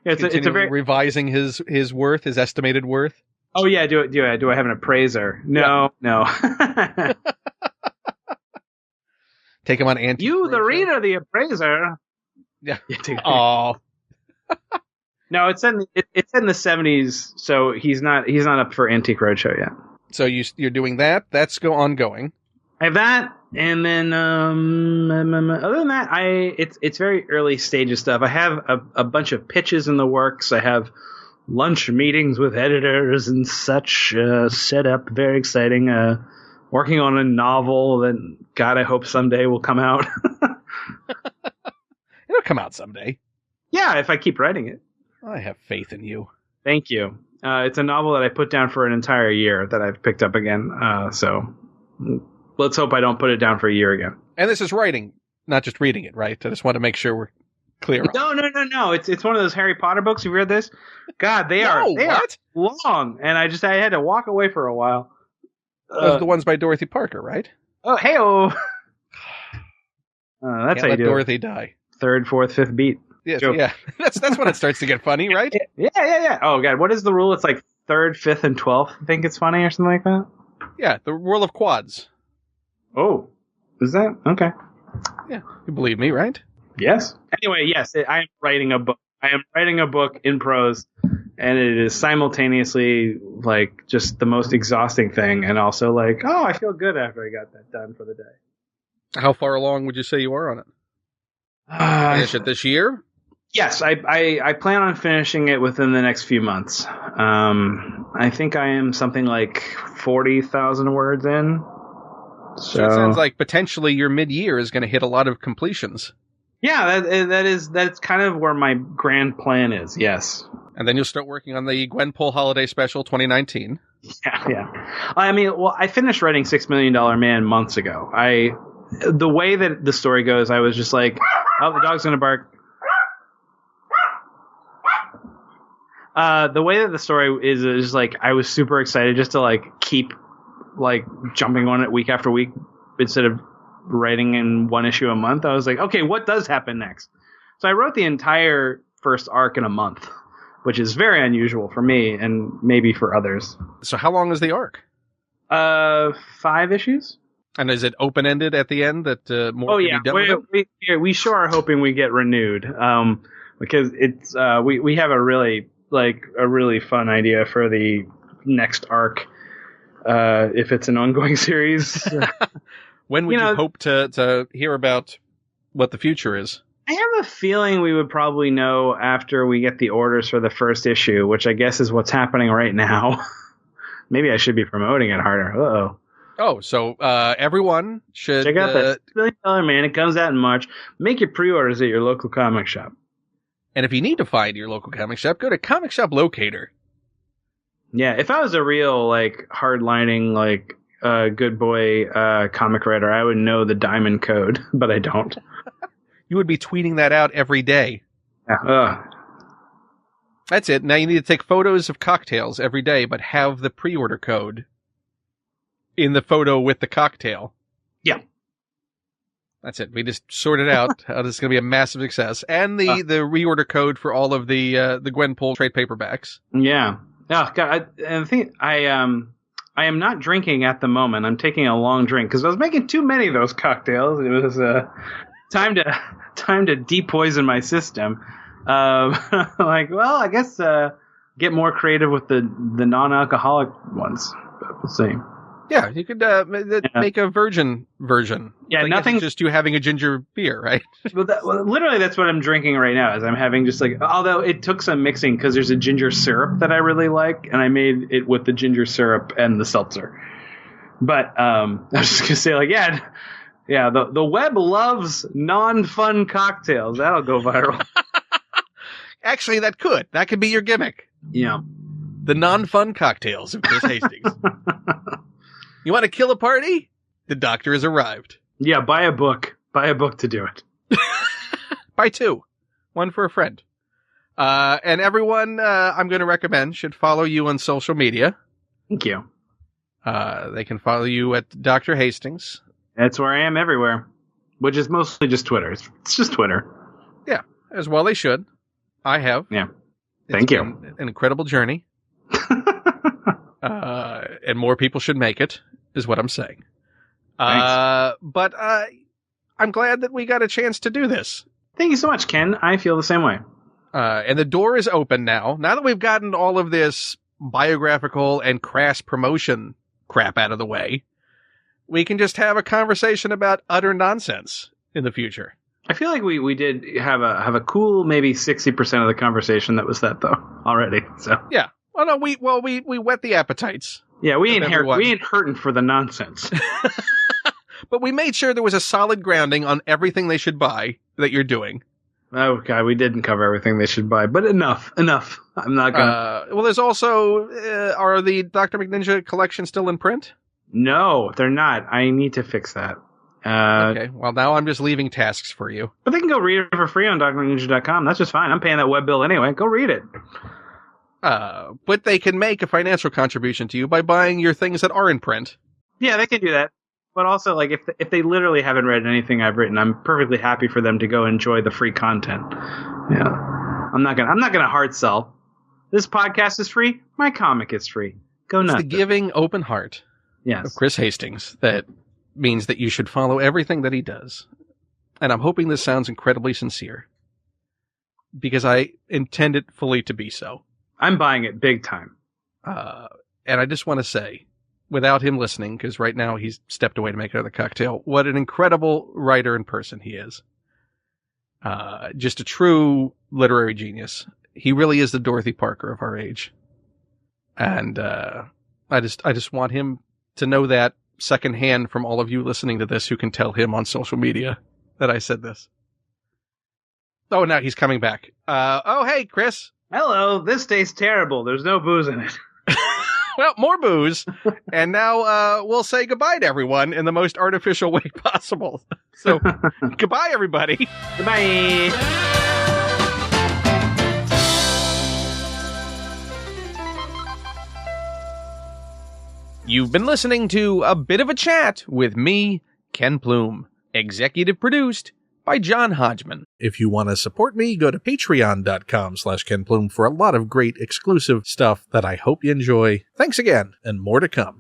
It's a very revising his worth, his estimated worth. Oh yeah, do I have an appraiser? No, no. Take him on antique. You, the reader, the appraiser. Yeah. Oh. No, it's in the 70s, so he's not up for Antique Roadshow yet. So you're doing that. That's ongoing. I have that, and then other than that, it's very early stage of stuff. I have a bunch of pitches in the works. I have lunch meetings with editors and such set up. Very exciting. Working on a novel that, God, I hope someday will come out. It'll come out someday. Yeah, if I keep writing it. I have faith in you. Thank you. It's a novel that I put down for an entire year that I've picked up again. So let's hope I don't put it down for a year again. And this is writing, not just reading it, right? I just want to make sure we're clear up. No. It's one of those Harry Potter books. You read this? God, they are long, and I had to walk away for a while. Those are the ones by Dorothy Parker, right? Oh, hey-oh. That's how you do Dorothy die. Third, fourth, fifth beat. Yes, yeah. That's when it starts to get funny, right? Yeah. Oh, God. What is the rule? It's like third, fifth, and 12th. I think it's funny or something like that. Yeah, the rule of quads. Oh, is that? Okay. Yeah, you believe me, right? Yes. Anyway, yes, I am writing a book. I am writing a book in prose, and it is simultaneously like just the most exhausting thing, and also like, oh, I feel good after I got that done for the day. How far along would you say you are on it? Finish it this year? Yes, I plan on finishing it within the next few months. I think I am something like 40,000 words in. So it sounds like potentially your mid-year is going to hit a lot of completions. Yeah, that's kind of where my grand plan is. Yes. And then you'll start working on the Gwenpool Holiday Special 2019. Yeah. I mean, well, I finished writing $6 Million Man months ago. The way that the story goes, I was just like, oh, the dog's going to bark. The way that the story is just like, I was super excited just to like keep like jumping on it week after week instead of writing in one issue a month. I was like, okay, what does happen next? So I wrote the entire first arc in a month, which is very unusual for me and maybe for others. So how long is the arc? 5 issues. And is it open-ended at the end that more can be done with it? We sure are hoping we get renewed because it's we have a really fun idea for the next arc if it's an ongoing series. When would you hope to hear about what the future is? I have a feeling we would probably know after we get the orders for the first issue, which I guess is what's happening right now. Maybe I should be promoting it harder. Uh-oh. Oh, so everyone should... Check out that $6 Million Man. It comes out in March. Make your pre-orders at your local comic shop. And if you need to find your local comic shop, go to Comic Shop Locator. Yeah, if I was a real, like, hard-lining, like, good boy comic writer, I would know the diamond code, but I don't. You would be tweeting that out every day. Yeah. That's it. Now you need to take photos of cocktails every day, but have the pre-order code in the photo with the cocktail. Yeah. That's it. We just sorted out how this is going to be a massive success. And the reorder code for all of the Gwenpool trade paperbacks. Yeah. Oh, God. I am not drinking at the moment. I'm taking a long drink because I was making too many of those cocktails. It was time to depoison my system. Like, well, I guess get more creative with the non-alcoholic ones. But we'll see. Yeah, you could make a virgin version. Yeah, nothing. Just you having a ginger beer, right? Well, literally, that's what I'm drinking right now. Is I'm having just like, although it took some mixing because there's a ginger syrup that I really like, and I made it with the ginger syrup and the seltzer. But I was just gonna say, like, yeah, the web loves non-fun cocktails. That'll go viral. Actually, that could be your gimmick. Yeah, the non-fun cocktails of Chris Hastings. You want to kill a party? The doctor has arrived. Yeah, buy a book. Buy a book to do it. Buy 2. 1 for a friend. And everyone I'm going to recommend should follow you on social media. Thank you. They can follow you at Dr. Hastings. That's where I am everywhere, which is mostly just Twitter. It's just Twitter. Yeah, as well they should. I have. Yeah. Thank you. An incredible journey. And more people should make it, is what I'm saying. But I'm glad that we got a chance to do this. Thank you so much, Ken. I feel the same way. And the door is open now. Now that we've gotten all of this biographical and crass promotion crap out of the way, we can just have a conversation about utter nonsense in the future. I feel like we did have a cool maybe 60% of the conversation that was that, though, already. So yeah. Well, no, we whet the appetites. Yeah, we ain't hurting for the nonsense. But we made sure there was a solid grounding on everything they should buy that you're doing. Oh, God, we didn't cover everything they should buy, but enough. I'm not gonna... well, there's also... are the Dr. McNinja collection still in print? No, they're not. I need to fix that. Okay, well, now I'm just leaving tasks for you. But they can go read it for free on DrNinja.com. That's just fine. I'm paying that web bill anyway. Go read it. But they can make a financial contribution to you by buying your things that are in print. Yeah, they can do that. But also, like, if they literally haven't read anything I've written, I'm perfectly happy for them to go enjoy the free content. Yeah, I'm not gonna hard sell. This podcast is free. My comic is free. Go nuts. It's the giving open heart of Chris Hastings that means that you should follow everything that he does. And I'm hoping this sounds incredibly sincere, because I intend it fully to be so. I'm buying it big time. And I just want to say, without him listening, because right now he's stepped away to make another cocktail, what an incredible writer and person he is. Just a true literary genius. He really is the Dorothy Parker of our age. And I just want him to know that secondhand from all of you listening to this who can tell him on social media that I said this. Oh, now he's coming back. Oh, hey, Chris. Hello, this tastes terrible. There's no booze in it. Well, more booze. And now we'll say goodbye to everyone in the most artificial way possible. So, goodbye, everybody. Goodbye. You've been listening to A Bit of a Chat with me, Ken Plume. Executive produced by John Hodgman. If you want to support me, go to patreon.com/Ken Plume for a lot of great exclusive stuff that I hope you enjoy. Thanks again, and more to come.